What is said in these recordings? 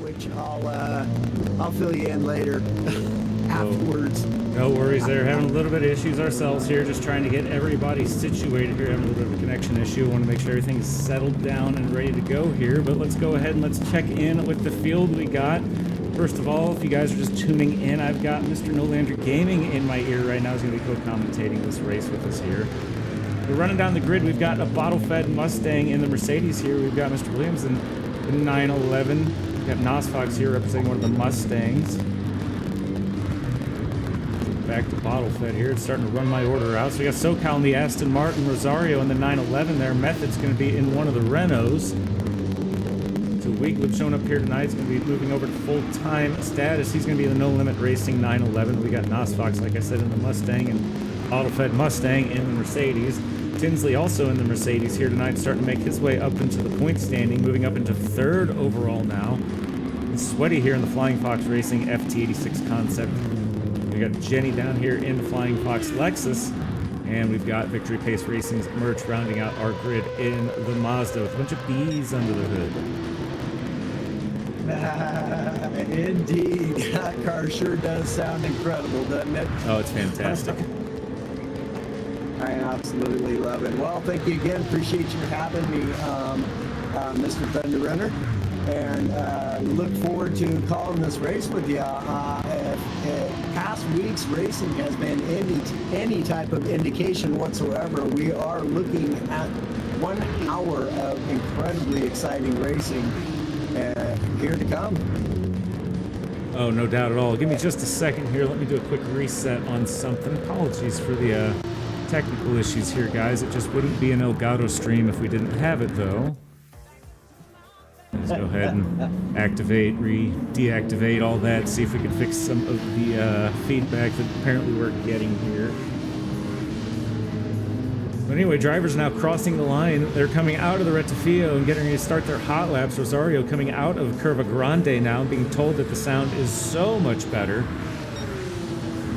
which I'll fill you in later afterwards. No worries there. Having a little bit of issues ourselves here, just trying to get everybody situated here. Having a little bit of a connection issue. I want to make sure everything's settled down and ready to go here. But let's go ahead and let's check in with the field we got. First of all, if you guys are just tuning in, I've got Mr. Nolander Gaming in my ear right now. He's going to be co-commentating this race with us here. We're running down the grid. We've got a bottle-fed Mustang in the Mercedes here. We've got Mr. Williams in the 911. We've got Nosfox here representing one of the Mustangs. Back to bottle-fed here. It's starting to run my order out. So we got SoCal in the Aston Martin, Rosario in the 911 there. Method's going to be in one of the Renaults. So Weeglip showing up here tonight. He's going to be moving over to full-time status. He's going to be in the No Limit Racing 911. We got Nosfox, like I said, in the Mustang, and bottle-fed Mustang in the Mercedes. Tinsley also in the Mercedes here tonight, starting to make his way up into the point standing, moving up into third overall now. And Sweaty here in the Flying Fox Racing FT86 concept. We got Jenny down here in the Flying Fox Lexus, and we've got Victory Pace Racing's merch rounding out our grid in the Mazda with a bunch of bees under the hood. Indeed, that car sure does sound incredible, doesn't it? Oh, it's fantastic. I absolutely love it. Well, thank you again. Appreciate you having me, Mr. Thunder Runner, and look forward to calling this race with you. If past week's racing has been any type of indication whatsoever, we are looking at 1 hour of incredibly exciting racing here to come. Oh, no doubt at all. Give me just a second here. Let me do a quick reset on something. Apologies for the technical issues here, guys. It just wouldn't be an Elgato stream if we didn't have it, though. Let's go ahead and activate, deactivate all that, see if we can fix some of the feedback that apparently we're getting here. But anyway, drivers now crossing the line. They're coming out of the Rettifio and getting ready to start their hot laps. Rosario coming out of Curva Grande now, being told that the sound is so much better.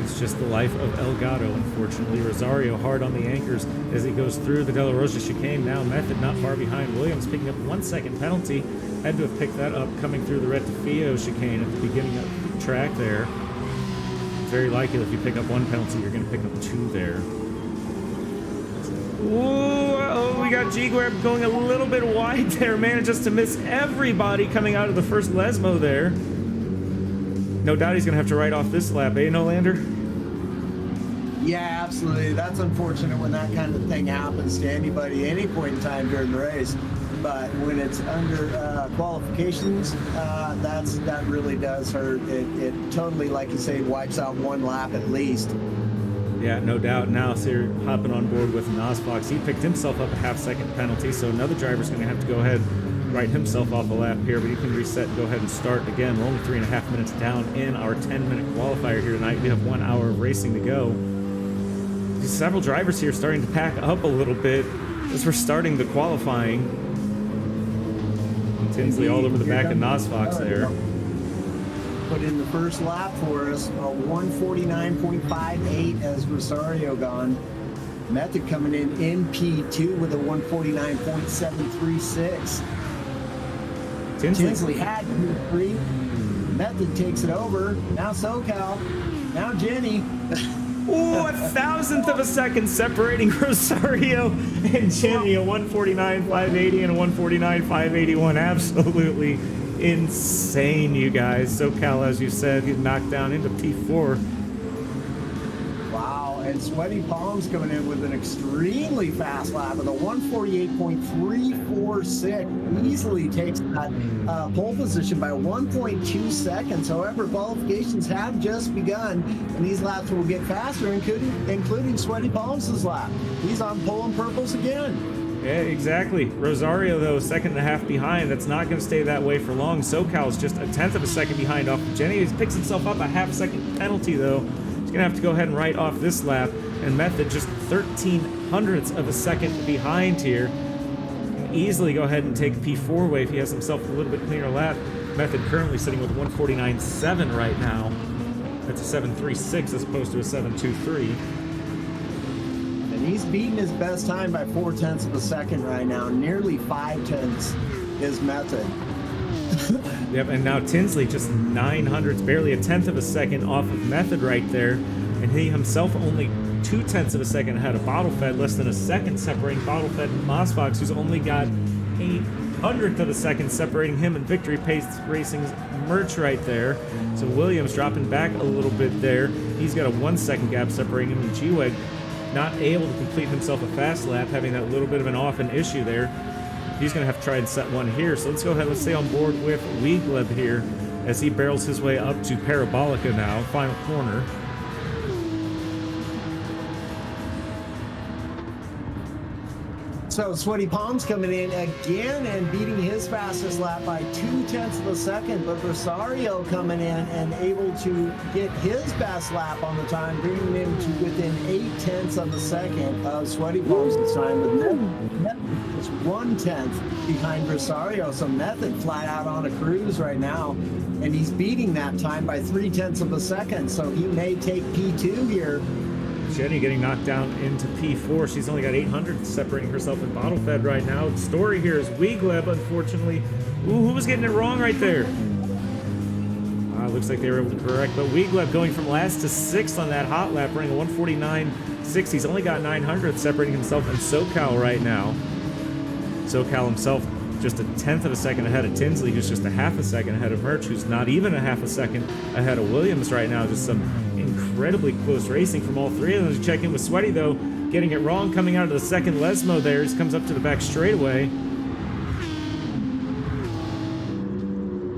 It's just the life of Elgato, unfortunately. Rosario hard on the anchors as he goes through the De La Rosa chicane. Now Method not far behind. Williams picking up 1 second penalty. Had to have picked that up coming through the Rettifio chicane at the beginning of the track there. It's very likely if you pick up 1 penalty, you're going to pick up 2 there. Oh, we got G-Grab going a little bit wide there. Manages to miss everybody coming out of the first Lesmo there. No doubt he's going to have to write off this lap, eh, Nolander? Yeah, absolutely. That's unfortunate when that kind of thing happens to anybody any point in time during the race. But when it's under qualifications, that really does hurt. It totally, like you say, wipes out 1 lap at least. Yeah, no doubt. Now, so you're hopping on board with Nosfox. He picked himself up a half-second penalty, so another driver's going to have to go ahead and write himself off a lap here, but you can reset and go ahead and start again. We're only 3.5 minutes down in our 10-minute qualifier here tonight. We have 1 hour of racing to go. There's several drivers here starting to pack up a little bit as we're starting the qualifying. Tinsley all over the back of Nosfox there. Put in the first lap for us, a 149.58 as Rosario gone. Method coming in P2 with a 149.736. Tinsley had P3. Method takes it over. Now SoCal. Now Jenny. Ooh, 1,000th of a second separating Rosario and Jenny. A 149.580 and a 149.581. Absolutely insane, you guys. SoCal, as you said, he's knocked down into P4. Wow, and Sweaty Palms coming in with an extremely fast lap with a 148.346. Easily takes that pole position by 1.2 seconds. However, qualifications have just begun, and these laps will get faster, including Sweaty Palms' lap. He's on pole and purples again. Yeah, exactly. Rosario, though, 1.5 behind. That's not going to stay that way for long. SoCal's just 1/10 of a second behind off of Jenny. He picks himself up a half-second penalty, though. He's going to have to go ahead and write off this lap. And Method just 1/1300ths of a second behind here. Can easily go ahead and take P4 away if he has himself a little bit cleaner lap. Method currently sitting with 149.7 right now. That's a 7.36 as opposed to a 7.23. And he's beating his best time by 0.4 of a second right now. Nearly 0.5 is Method. Yep, and now Tinsley just 900s, barely a tenth of a second off of Method right there. And he himself only 0.2 of a second ahead of Bottlefed, less than a second separating Bottlefed and Mossfox, who's only got 800th of a second separating him and Victory Pace Racing's Merch right there. So Williams dropping back a little bit there. He's got a 1 second gap separating him, and G-Weg not able to complete himself a fast lap, having that little bit of an off-and issue there. He's going to have to try and set one here. So let's go ahead, let's stay on board with Weegleb here as he barrels his way up to Parabolica now, final corner. So Sweaty Palms coming in again and beating his fastest lap by 0.2 of a second, but Rosario coming in and able to get his best lap on the time, bringing him to within 0.8 of a second of Sweaty Palms this time, with Method just 1/10 behind Rosario. So Method flat out on a cruise right now, and he's beating that time by 0.3 of a second, so he may take P2 here. Jenny getting knocked down into P4. She's only got 800 separating herself in Bottlefed right now. The story here is Weegleb, unfortunately. Ooh, who was getting it wrong right there? Looks like they were able to correct, but Weegleb going from last to 6th on that hot lap, running a 149.6. He's only got 900 separating himself in SoCal right now. SoCal himself just a 1/10 of a second ahead of Tinsley, who's just a 1/2 a second ahead of Merch, who's not even a 1/2 a second ahead of Williams right now. Just some incredibly close racing from all three of them. To check in with Sweaty, though, getting it wrong, coming out of the second Lesmo there. He comes up to the back straightaway.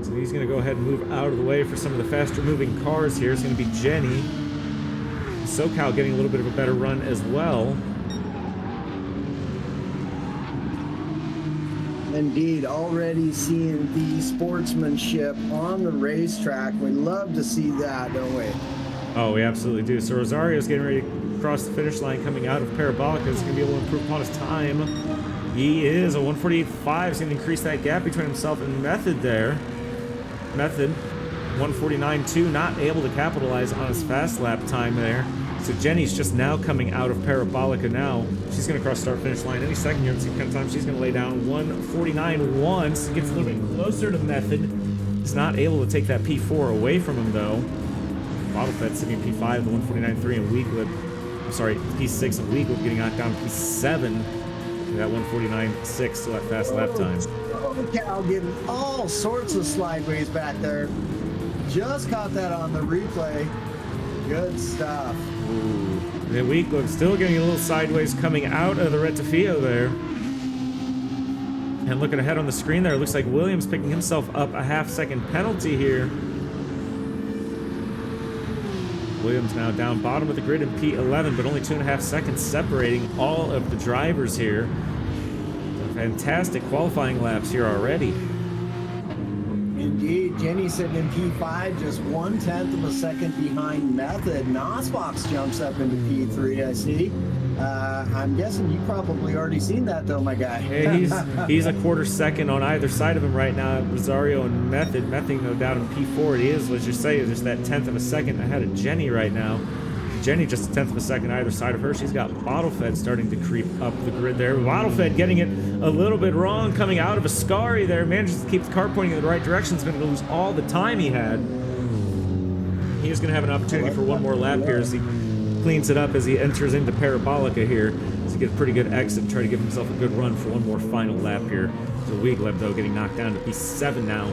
So he's going to go ahead and move out of the way for some of the faster moving cars here. It's going to be Jenny. SoCal getting a little bit of a better run as well. Indeed, already seeing the sportsmanship on the racetrack. We love to see that, don't we? Oh, we absolutely do. So Rosario's getting ready to cross the finish line coming out of Parabolica. He's going to be able to improve upon his time. He is a 148.5. He's going to increase that gap between himself and Method there. Method, 149.2, not able to capitalize on his fast lap time there. So Jenny's just now coming out of Parabolica now. She's going to cross start-finish line any second here. Let's see what kind of time she's going to lay down. 149.1. So gets a little bit closer to Method. He's not able to take that P4 away from him, though. Bottlefed sitting in P5, the 149.3, and Weegleb, I'm sorry, P6, and Weegleb getting knocked down to P7. That 149.6, still that fast lap time. Holy cow, getting all sorts of slideways back there. Just caught that on the replay. Good stuff. Ooh. And then Weegleb still getting a little sideways coming out of the Rettifio there. And looking ahead on the screen there, it looks like Williams picking himself up a 1/2 second penalty here. Williams now down bottom of the grid in P11, but only 2.5 seconds separating all of the drivers here. Fantastic qualifying laps here already. Indeed, Jenny sitting in P5, just 1/10 of a second behind Method. Nosfox jumps up into P3, I see. I'm guessing you've probably already seen that, though, my guy. Hey, he's a 1/4 second on either side of him right now. Rosario and Method. Method, no doubt, in P4. He is, let's just say, just that 1/10 of a second ahead of Jenny right now. Jenny just a 1/10 of a second either side of her. She's got Bottlefed starting to creep up the grid there. Bottlefed getting it a little bit wrong, coming out of Ascari there. Manages to keep the car pointing in the right direction. He's going to lose all the time he had. He is going to have an opportunity for one more lap here as he cleans it up as he enters into Parabolica here. So he gets a pretty good exit and try to give himself a good run for one more final lap here. So Weegleb, though, getting knocked down to P7 now.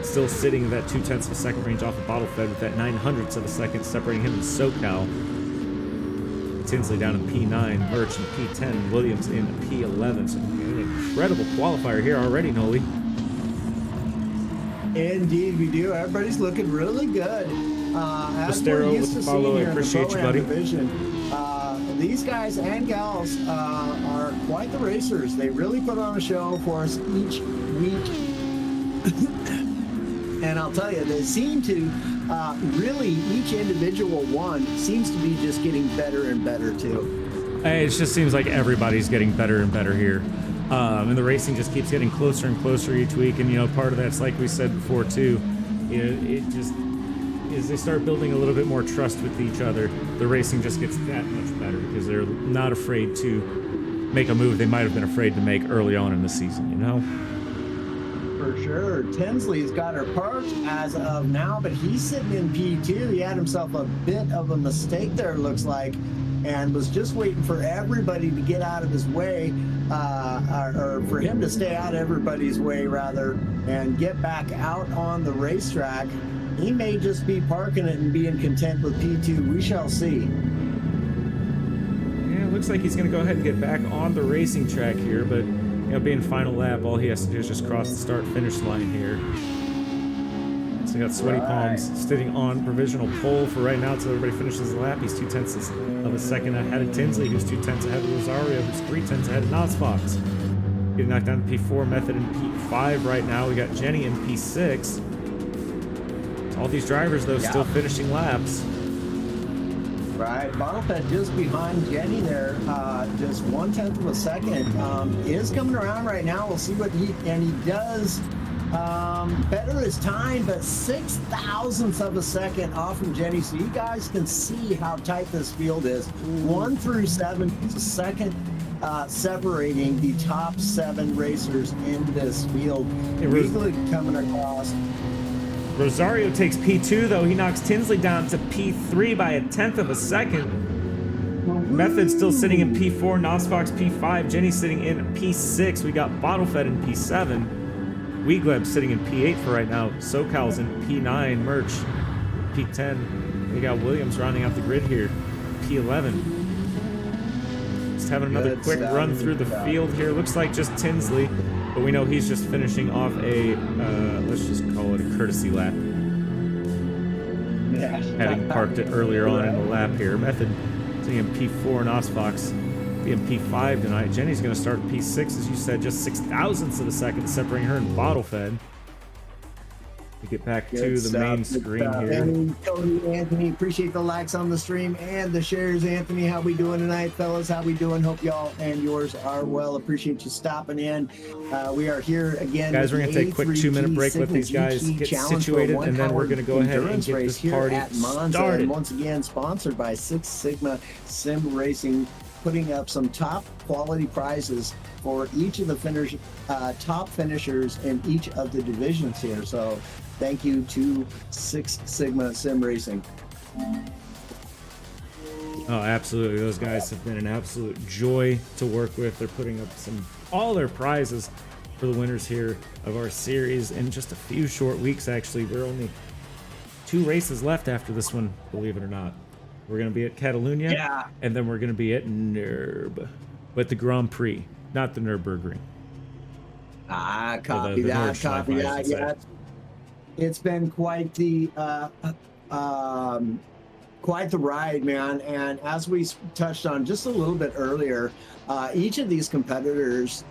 Still sitting in that 2/10 of a second range off of Bottlefed with that 900ths of a second separating him and SoCal. Tinsley down in P9, Merch in P10, Williams in P11. So an incredible qualifier here already, Noli. Indeed, we do. Everybody's looking really good. As we're Estero used with to the follow. seeing I here in the appreciate you, Pro-Am buddy. division, these guys and gals are quite the racers. They really put on a show for us each week. And I'll tell you, they seem to really, each individual one seems to be just getting better and better too. It just seems like everybody's getting better and better here. And the racing just keeps getting closer and closer each week. And, you know, part of that's, like we said before, too, it just, as they start building a little bit more trust with each other, the racing just gets that much better because they're not afraid to make a move they might have been afraid to make early on in the season, you know? For sure. Tinsley's got her parked as of now, but he's sitting in P2. He had himself a bit of a mistake there, it looks like, and was just waiting for everybody to get out of his way, or for him to stay out of everybody's way, rather, and get back out on the racetrack. He may just be parking it and being content with P2. We shall see. Yeah, it looks like he's going to go ahead and get back on the racing track here, but being final lap, all he has to do is just cross the start-finish line here. So we got Sweaty Palms sitting on provisional pole for right now until everybody finishes the lap. He's 0.2 of a second ahead of Tinsley, who's 0.2 ahead of Rosario, who's 0.3 ahead of NozFox. Getting knocked down to P4, Method in P5 right now. We got Jenny in P6. So all these drivers, though, still finishing laps. Right, Bottleped just behind Jenny there, just 1/10 of a second. Is coming around right now. We'll see what he does better his time, but 0.06 of a second off from Jenny. So you guys can see how tight this field is. 1 through 7, it's a second separating the top 7 racers in this field. Really coming across. Rosario takes P2, though. He knocks Tinsley down to P3 by 1/10 of a second. Method still sitting in P4, NozFox P5, Jenny sitting in P6. We got Bottlefed in P7. Weegleb sitting in P8 for right now. SoCal's in P9, Merch P10. We got Williams rounding out the grid here, P11. Just having another quick run through the field here. Looks like just Tinsley, but we know he's just finishing off a, let's just call it a courtesy lap. Yeah. Having parked it earlier on in the lap here. Method sitting in P4, NozFox being P5 tonight. Jenny's going to start P6, as you said, just 0.06 of a second separating her and Bottlefed. We get back to the main screen here. And Cody, Anthony, appreciate the likes on the stream and the shares. Anthony, how we doing tonight, fellas? How we doing? Hope y'all and yours are well. Appreciate you stopping in. We are here again. Guys, we're going to take a quick 2-minute break. Let these guys get situated, and then we're going to go ahead and get this party at MONZA, started. and once again, sponsored by Six Sigma Sim Racing, putting up some top quality prizes for each of the top finishers in each of the divisions here. So thank you to Six Sigma Sim Racing. Oh, absolutely. Those guys have been an absolute joy to work with. They're putting up all their prizes for the winners here of our series in just a few short weeks, actually. There are only 2 races left after this one, believe it or not. We're going to be at Catalunya, and then we're going to be at Nürb, but the Grand Prix, not the Nürburgring. Copy that. Yeah. It's been quite the ride, man. And as we touched on just a little bit earlier, each of these competitors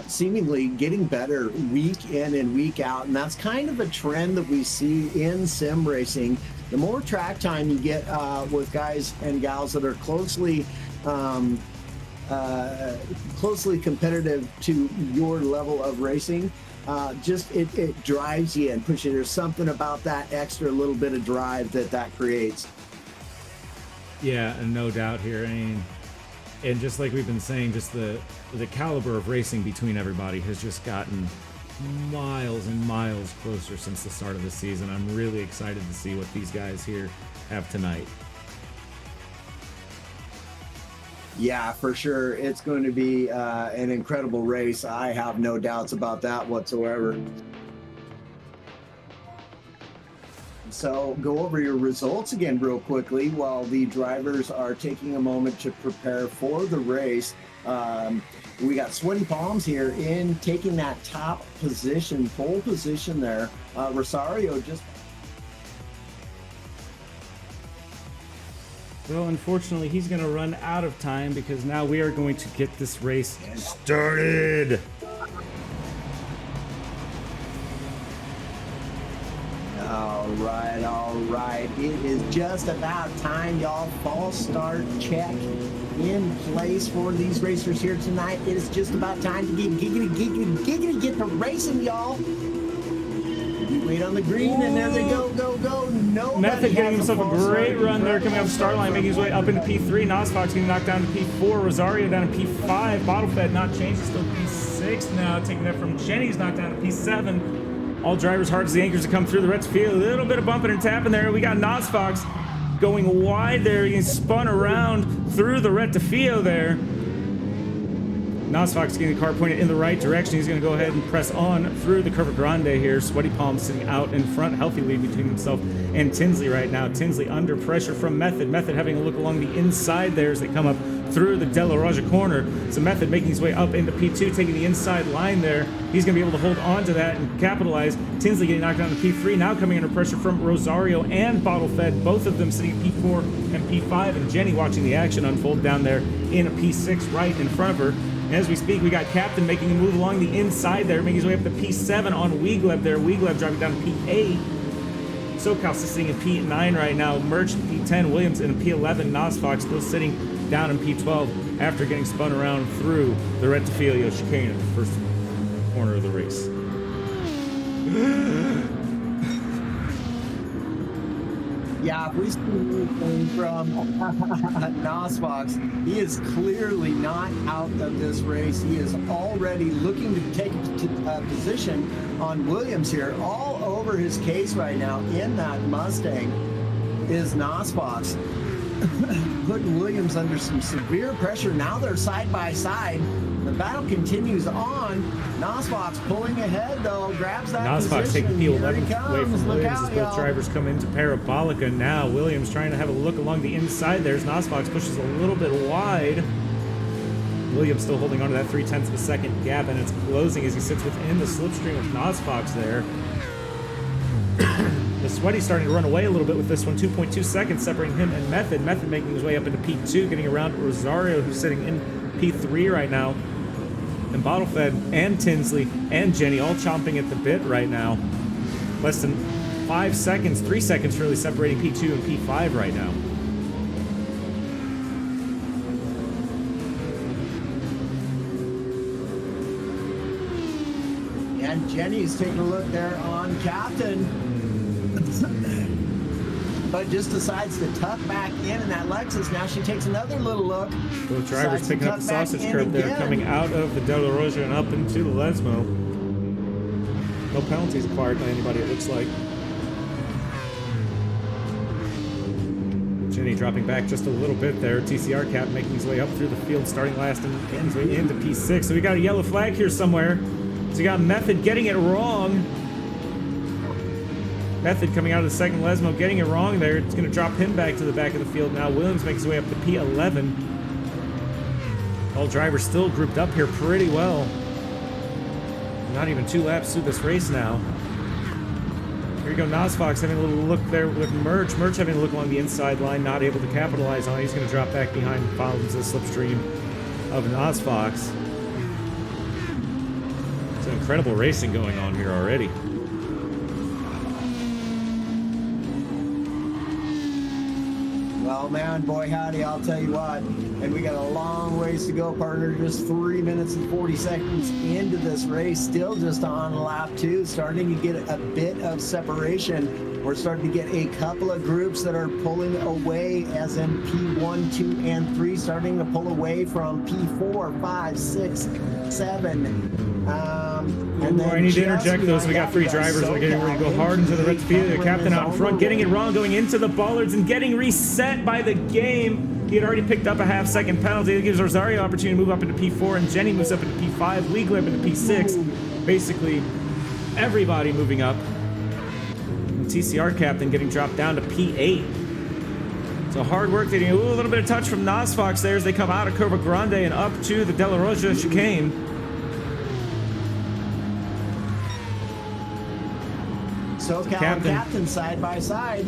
seemingly getting better week in and week out, and that's kind of a trend that we see in sim racing. The more track time you get with guys and gals that are closely competitive to your level of racing, it drives you and pushes you. There's something about that extra little bit of drive that creates. Yeah, and no doubt here. I mean, and just like we've been saying, just the caliber of racing between everybody has just gotten miles and miles closer since the start of the season. I'm really excited to see what these guys here have tonight. Yeah, for sure. It's going to be an incredible race. I have no doubts about that whatsoever. So go over your results again real quickly while the drivers are taking a moment to prepare for the race. We got Sweaty Palms here in taking that top position, pole position there. Rosario just... Well, unfortunately, he's going to run out of time because now we are going to get this race started. All right. It is just about time, y'all. False start check in place for these racers here tonight. It is just about time to get giggity, get to racing, y'all. Wait on the green, and there they go. Nobody Method getting has a himself a false great start. run there, coming off the start line, making his way up into P3. Nosfox getting knocked down to P4. Rosario down to P5. Bottlefed not changed, he's still P6 now, taking that from Jenny's knocked down to P7. All drivers hard as the anchors to come through the red field. A little bit of bumping and tapping there. We got Nosfox going wide there. He spun around through the Retifio there. Nosfox getting the car pointed in the right direction. He's going to go ahead and press on through the Curva Grande here. Sweaty Palm sitting out in front. Healthy lead between himself and Tinsley right now. Tinsley under pressure from Method. Method having a look along the inside there as they come up through the De La Roja corner. So Method making his way up into P2, taking the inside line there. He's going to be able to hold on to that and capitalize. Tinsley getting knocked down to P3, now coming under pressure from Rosario and Bottlefed, both of them sitting at P4 and P5, and Jenny watching the action unfold down there in a P6 right in front of her. And as we speak, we got Captain making a move along the inside there, making his way up to P7 on Weegleb there. Weegleb driving down to P8. SoCal sitting in P9 right now. Merch in P10. Williams in P11. Nosfox still sitting down in P12 after getting spun around through the Retifio chicane at the first corner of the race. Yeah, if we see anything from Nosfox, he is clearly not out of this race. He is already looking to take a position on Williams here. All over his case right now in that Mustang is Nosfox. Putting Williams under some severe pressure. Now they're side by side. The battle continues on. Nosfox pulling ahead though, grabs that Nosfox position. taking P11 away from Williams as both drivers come into Parabolica now. Williams trying to have a look along the inside. There's Nosfox pushes a little bit wide. Williams still holding on to that 0.3 of a second gap, and it's closing as he sits within the slipstream of Nosfox there. The Sweaty's starting to run away a little bit with this one. 2.2 seconds separating him and Method. Method making his way up into P2, getting around Rosario, who's sitting in P3 right now. And Bottlefed and Tinsley and Jenny all chomping at the bit right now. Less than 5 seconds, 3 seconds really separating P2 and P5 right now. And Jenny's taking a look there on Captain. But just decides to tuck back in that Lexus. Now she takes another little look. Both drivers picking up the sausage curve there, coming out of the De La Roja and up into the Lesmo. No penalties acquired by anybody, it looks like. Jenny dropping back just a little bit there. TCR Cap making his way up through the field, starting last and getting his way into P6. So we got a yellow flag here somewhere. So we got Method getting it wrong. Method coming out of the second Lesmo, getting it wrong there. It's going to drop him back to the back of the field now. Williams makes his way up to P11. All drivers still grouped up here pretty well. Not even 2 laps through this race now. Here you go, Nosfox having a little look there with Merch. Merch having a look along the inside line, not able to capitalize on it. He's going to drop back behind, follows the slipstream of Nosfox. Some incredible racing going on here already. Well, man, boy, howdy, I'll tell you what. And we got a long ways to go, partner. Just 3 minutes and 40 seconds into this race. Still just on lap 2. Starting to get a bit of separation. We're starting to get a couple of groups that are pulling away, as in P1, 2, and 3. Starting to pull away from P4, 5, 6, 7. And then I need to interject those. We got 3 drivers that are getting ready to go hard into the Retifio. The Captain out in front, getting it wrong, going into the bollards and getting reset by the game. He had already picked up a half-second penalty. That gives Rosario opportunity to move up into P4, and Jenny moves up into P5. Weegleb into P6. Basically, everybody moving up. And TCR Captain getting dropped down to P8. So hard work. They get a little bit of touch from Nosfox there as they come out of Curva Grande and up to the De La Roja chicane. SoCal and Captain side by side.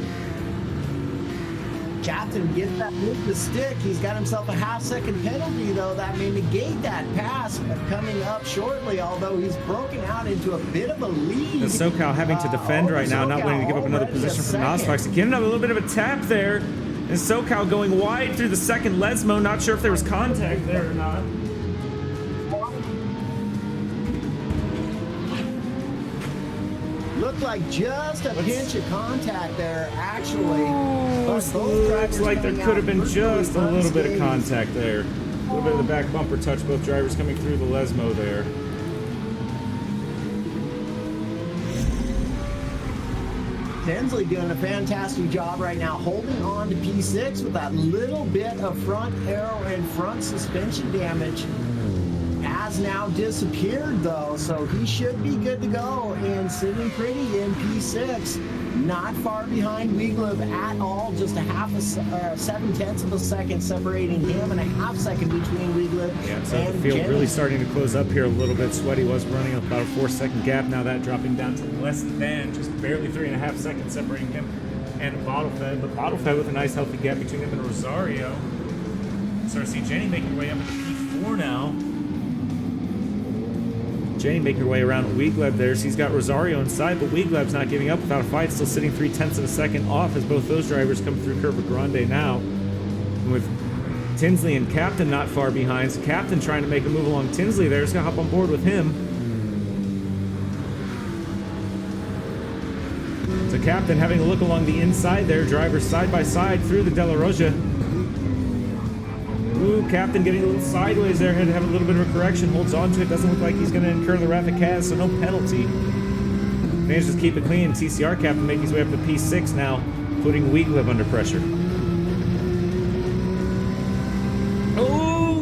Captain gets that with the stick. He's got himself a half-second penalty, though. That may negate that pass coming up shortly, although he's broken out into a bit of a lead. The SoCal having to defend right now, not wanting to give up another position from Nosfox. Getting up a little bit of a tap there. And SoCal going wide through the second Lesmo. Not sure if there was contact there or not. Looked like just a pinch of contact there, actually. Looks like there could have been just a little bit of contact there. A little bit of the back bumper touch, both drivers coming through the Lesmo there. Tinsley doing a fantastic job right now, holding on to P6 with that little bit of front aero and front suspension damage. Has now disappeared though, so he should be good to go and sitting pretty in P6. Not far behind Weeglib at all, just a 7/10 of a second separating him and a half second between Weeglib So and the field Jenny. really starting to close up here a little bit. Sweaty was running about a 4-second gap. Now that dropping down to less than just barely 3.5 seconds separating him and Bottlefed. But Bottlefed with a nice healthy gap between him and Rosario. Start to see Jenny making her way up into P4 now. Jenny making her way around Weegleb there. She's got Rosario inside, but Weegleb's not giving up without a fight. Still sitting 3/10 of a second off as both those drivers come through Curva Grande now. And with Tinsley and Captain not far behind. So Captain trying to make a move along Tinsley there. Just gonna hop on board with him. So Captain having a look along the inside there. Drivers side by side through the De La Roja. Ooh, Captain getting a little sideways there. Had to have a little bit of a correction. Holds on to it. Doesn't look like he's going to incur the wrath of Kaz, so no penalty. Manages to keep it clean. TCR Captain making his way up to P6 now, putting Weeglib under pressure. Oh!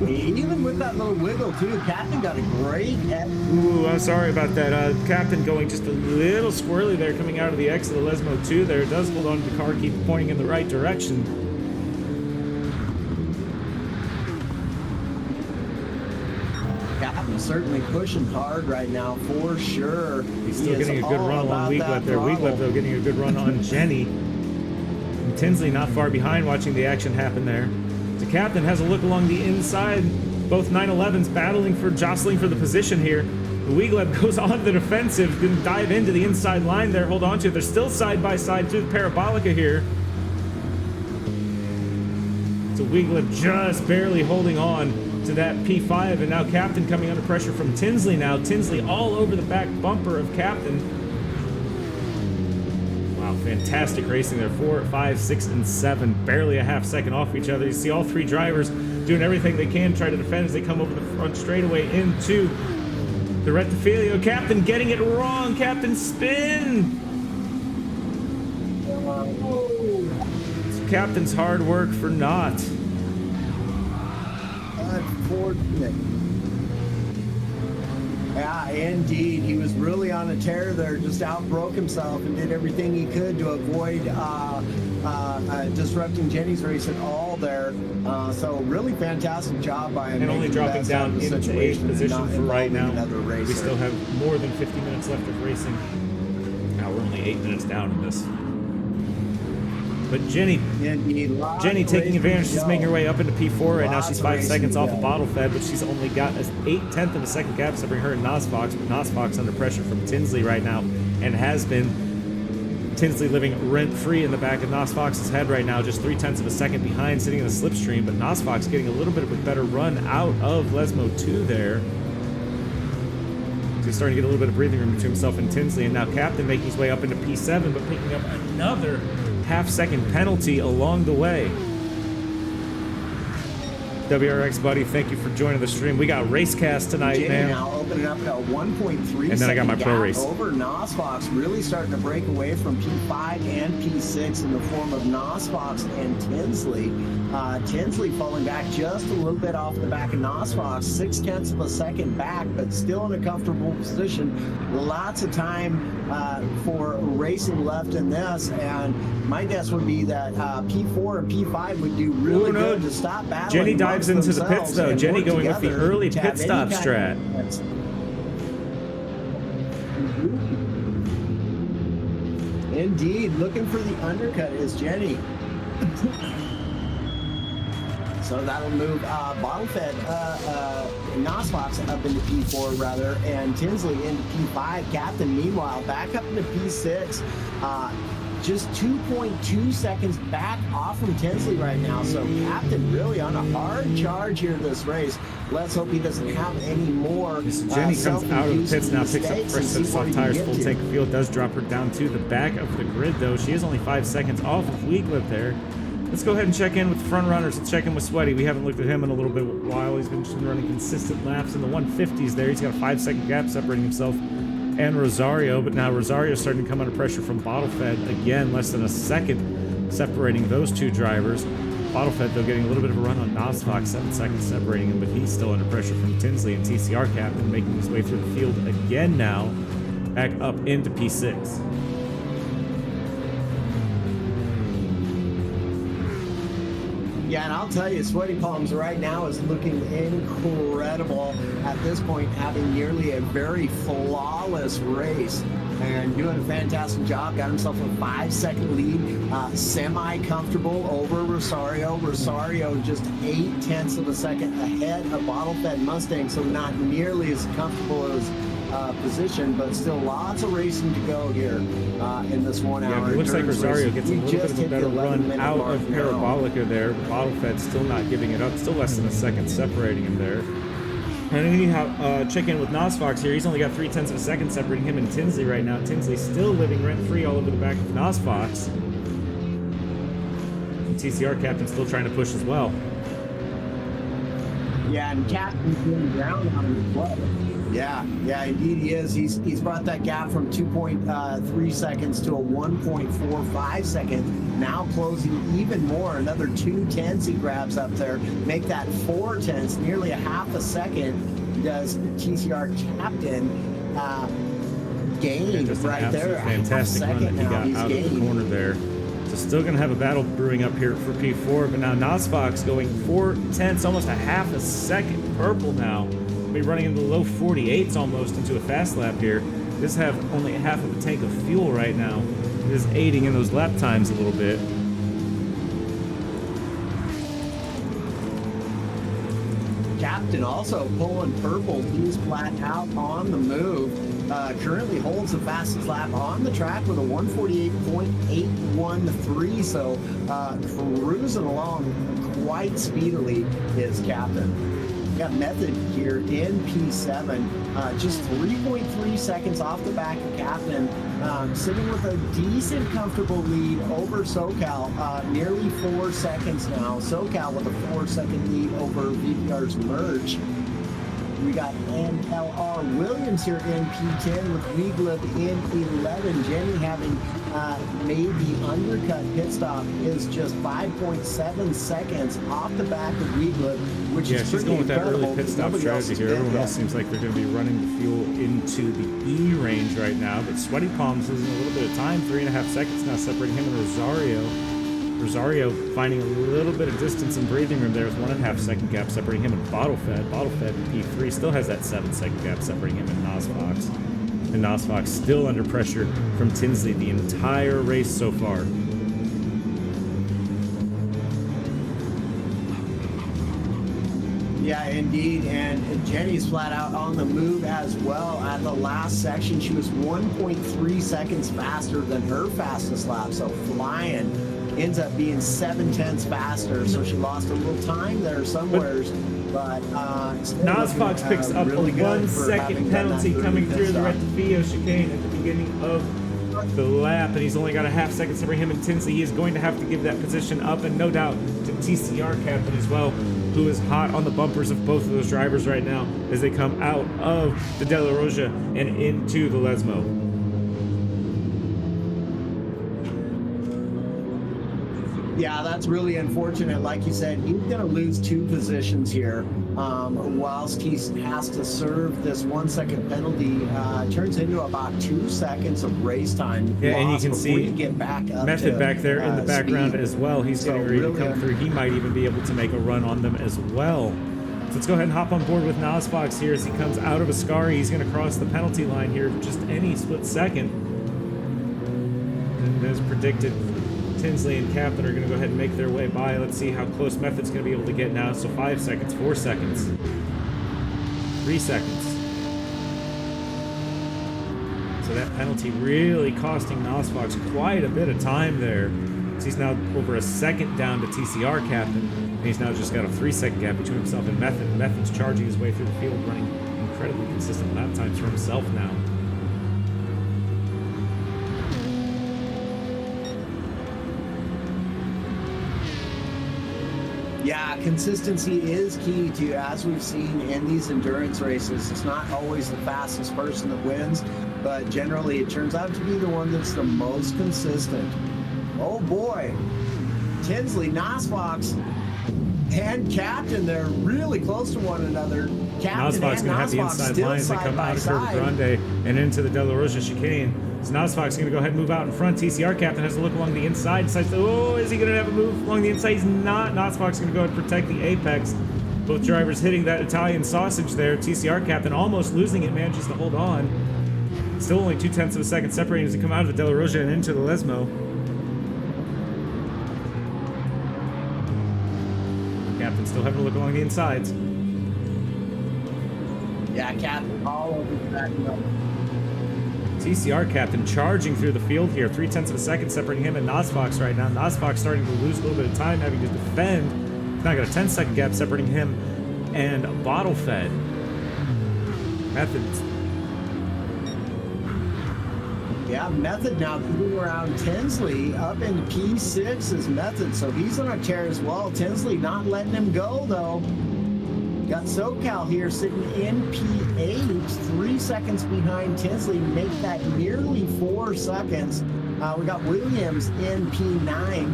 Even with that little wiggle too, Captain got a great head. Ooh, I'm sorry about that. Captain going just a little squirrely there coming out of the exit of Lesmo 2 there. Does hold on to the car, keep pointing in the right direction. Captain certainly pushing hard right now for sure. He's still getting a good run along Weegleb there. Weegleb though getting a good run on Jenny. And Tinsley not far behind watching the action happen there. The Captain has a look along the inside. Both 911s jostling for the position here. Weegleb goes on the defensive, going to dive into the inside line there. Hold on to it. They're still side by side through the Parabolica here. So Weegleb just barely holding on to that P5, and now Captain coming under pressure from Tinsley now. Tinsley all over the back bumper of Captain. Wow, fantastic racing there. 4, 5, 6, and 7. Barely a half second off each other. You see all three drivers doing everything they can to try to defend as they come over the front straightaway into the Rettifilio. Captain getting it wrong. Captain spin. It's Captain's hard work for naught. Unfortunate. Yeah, indeed. He was really on a tear there, just outbroke himself and did everything he could to avoid disrupting Jenny's race at all there. So really fantastic job by him. And only dropping down into 8th position for right now. We still have more than 50 minutes left of racing. Now we're only 8 minutes down in this. But Jenny taking advantage. She's making her way up into P4 right now. She's 5 seconds off of Bottlefed, but she's only got an 8/10 of a second gap separating her and Nosfox. But Nosfox under pressure from Tinsley right now, and has been. Tinsley living rent-free in the back of Nosfox's head right now, just 3/10 of a second behind, sitting in the slipstream. But Nosfox getting a little bit of a better run out of Lesmo 2 there. He's starting to get a little bit of breathing room between himself and Tinsley, and now Captain making his way up into P7, but picking up another half-second penalty along the way. WRX buddy, thank you for joining the stream. We got Racecast tonight, Jenny man. now opening up at 1.3. And then I got my pro race over Nosfox, really starting to break away from P5 and P6 in the form of Nosfox and Tinsley. Tinsley falling back just a little bit off the back of Nosfox, 6/10 of a second back, but still in a comfortable position. Lots of time for racing left in this, and my guess would be that P4 and P5 would do really good to stop battling. Jenny dives into the pits though. Jenny going with the early pit stop strat. Indeed, looking for the undercut is Jenny. So that'll move Bottlefed, Nosfox up into P4 rather, and Tinsley into P5. Captain, meanwhile, back up into P6. just 2.2 seconds back off from Tinsley right now. So Captain really on a hard charge here this race. Let's hope he doesn't have any more. So Jenny comes out of the pits now, picks up fresh set of soft tires, full tank of fuel. Does drop her down to the back of the grid though. She is only 5 seconds off of Weeklip there. Let's go ahead and check in with the front runners. Let's check in with Sweaty. We haven't looked at him in a little bit while. He's been running consistent laps in the 150s there. He's got a 5-second gap separating himself and Rosario, but now Rosario's starting to come under pressure from Bottlefed. Again, less than a second separating those two drivers. Bottlefed, though, getting a little bit of a run on Nosfox, 7 seconds separating him, but he's still under pressure from Tinsley and TCR Captain, making his way through the field again now, back up into P6. Yeah, and I'll tell you, Sweaty Palms right now is looking incredible at this point, having nearly a very flawless race and doing a fantastic job. Got himself a 5-second lead, semi-comfortable over Rosario. Rosario just 0.8 of a second ahead of Bottlefed Mustang, so not nearly as comfortable as position, but still lots of racing to go here in this 1 hour. Yeah, it looks like Rosario gets a little bit of a better run out of Parabolica there. Bottlefed still not giving it up, still less than a second separating him there. And anyhow, check in with Nosfox here. He's only got 0.3 of a second separating him and Tinsley right now. Tinsley still living rent-free all over the back of Nosfox. And TCR Captain still trying to push as well. Yeah, and Captain's doing ground on him as well. Yeah, indeed he is. He's brought that gap from 2.3 seconds to a 1.45 second. Now closing even more. Another 2/10 he grabs up there. Make that 4/10, nearly a half a second. Does TCR Captain gain right there? Fantastic run that he got out of the corner there. So still going to have a battle brewing up here for P4, but now Nosfox going 4/10, almost a half a second purple now. Be running in the low 48s almost into a fast lap here. This have only half of a tank of fuel right now. It is aiding in those lap times a little bit. Captain also pulling purple. He's flat out on the move. Currently holds the fastest lap on the track with a 148.813. So cruising along quite speedily is Captain. Got Method here in P7, just 3.3 seconds off the back of Captain, sitting with a decent, comfortable lead over SoCal, nearly 4 seconds now. SoCal with a 4-second lead over VPR's Merge. We got NLR Williams here in P10 with Weeglip in 11. Jenny having made the undercut pit stop is just 5.7 seconds off the back of Weeglip, which is she's going with that early pit stop strategy here. Everyone else seems like they're going to be running the fuel into the E range right now, but Sweaty Palms losing a little bit of time, 3.5 seconds now separating him and Rosario. Rosario finding a little bit of distance and breathing room there with 1.5 second gap separating him and Bottlefed. Bottlefed in P3 still has that 7-second gap separating him and Nosfox. And Nosfox still under pressure from Tinsley the entire race so far. Yeah, indeed, and Jenny's flat out on the move as well. At the last section, she was 1.3 seconds faster than her fastest lap, so flying. Ends up being 7/10 faster, so she lost a little time there somewheres. But Nosfox picks up really a 1-second penalty coming through the Rectifio chicane at the beginning of the lap, and he's only got a half second separating him and Tinsley. He is going to have to give that position up, and no doubt to TCR Captain as well, who is hot on the bumpers of both of those drivers right now as they come out of the De La Roja and into the Lesmo. Yeah, that's really unfortunate. Like you said, he's going to lose 2 positions here. Whilst he has to serve this 1-second penalty, turns into about 2 seconds of race time. Yeah, and you can see get back up Method back there in the background speed. as well. He's getting ready to come through. He might even be able to make a run on them as well. So let's go ahead and hop on board with Nosfox here as he comes out of Ascari. He's going to cross the penalty line here just any split second. And as predicted, Tinsley and Captain are going to go ahead and make their way by. Let's see how close Method's going to be able to get now. So 5 seconds, 4 seconds, 3 seconds. So So that penalty really costing Nosfox quite a bit of time there. So he's now over a second down to TCR captain, and he's now just got a 3-second gap between himself and Method. Method's charging his way through the field, running incredibly consistent lap times for himself now. Yeah, consistency is key to, as we've seen in these endurance races. It's not always the fastest person that wins, but generally it turns out to be the one that's the most consistent. Oh boy, Tinsley, Nosfox, and Captain, they're really close to one another. Captain Nosfox going to have the inside line as they come out of Curva Grande and into the De La Rosa chicane. So Nosfox going to go ahead and move out in front. TCR captain has to look along the inside. Decides, oh, is he going to have a move along the inside? He's not. Nosfox going to go ahead and protect the apex. Both drivers hitting that Italian sausage there. TCR captain almost losing it, manages to hold on. Still only 0.2 of a second separating as they come out of the De La Rosa and into the Lesmo. Captain still having to look along the insides. Yeah, Captain all over the back. TCR captain charging through the field here. 0.3 of a second separating him and Nosfox right now. Nosfox starting to lose a little bit of time, having to defend. He's now got a 10-second gap separating him and Bottle Fed. Methods. Yeah, Method now moving around Tinsley up into P6 is Method, so he's on a tear as well. Tinsley not letting him go, though. Got SoCal here sitting in P8, 3 seconds behind Tinsley, make that nearly 4 seconds. We got Williams in P9,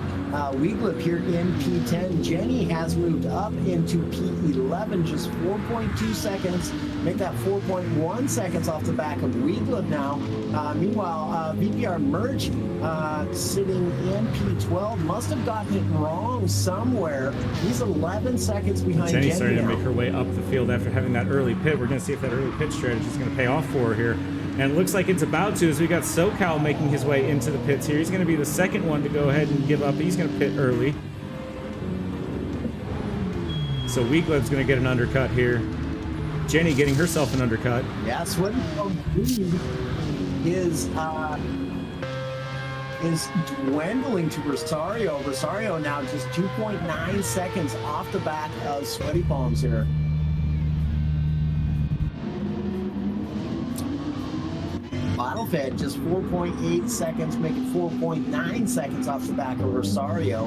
Wieglip here in P10. Jenny has moved up into P11, just 4.2 seconds. Make that 4.1 seconds off the back of Wieglip now. Meanwhile, VPR Merch sitting in P12 must have gotten it wrong somewhere. He's 11 seconds behind Jenny. Jenny's starting to make her way up the field after having that early pit. We're going to see if that early pit strategy is going to pay off for her here. And it looks like it's about to, as we got SoCal making his way into the pits here. He's going to be the second one to go ahead and give up. He's going to pit early. So Wieglip's going to get an undercut here. Jenny getting herself an undercut. Yeah, Sweaty is dwindling to Rosario. Rosario now just 2.9 seconds off the back of Sweaty Palms here. Bottle Fed just 4.8 seconds, making 4.9 seconds off the back of Rosario,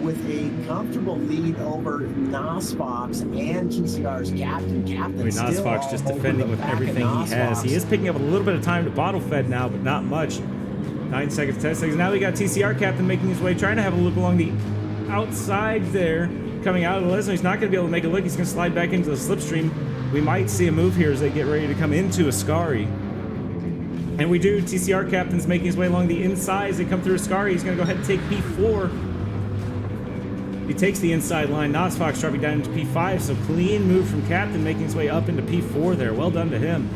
with a comfortable lead over Nosfox and TCR's captain. Nosfox just defending with everything he has. He is picking up a little bit of time to Bottle Fed now, but not much. 9 seconds, 10 seconds. Now we got TCR captain making his way, trying to have a look along the outside there, coming out of the Lesno. He's not going to be able to make a look. He's going to slide back into the slipstream. We might see a move here as they get ready to come into Ascari. And we do. TCR captain's making his way along the inside as they come through Ascari. He's going to go ahead and take P4. He takes the inside line. Nosfox dropping down into P5. So clean move from captain, making his way up into P4 there. Well done to him.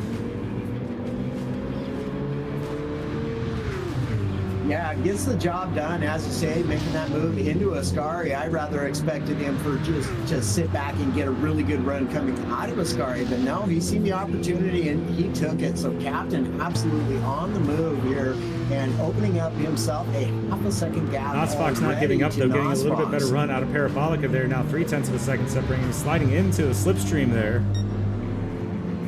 Yeah, gets the job done, as you say, making that move into Ascari. I rather expected him for just sit back and get a really good run coming out of Ascari, but no, he seen the opportunity and he took it. So captain absolutely on the move here and opening up himself a half a second gap. Nosfox not giving up though, getting a little bit better run out of Parabolica there. Now 0.3 of a second separating him, sliding into the slipstream there.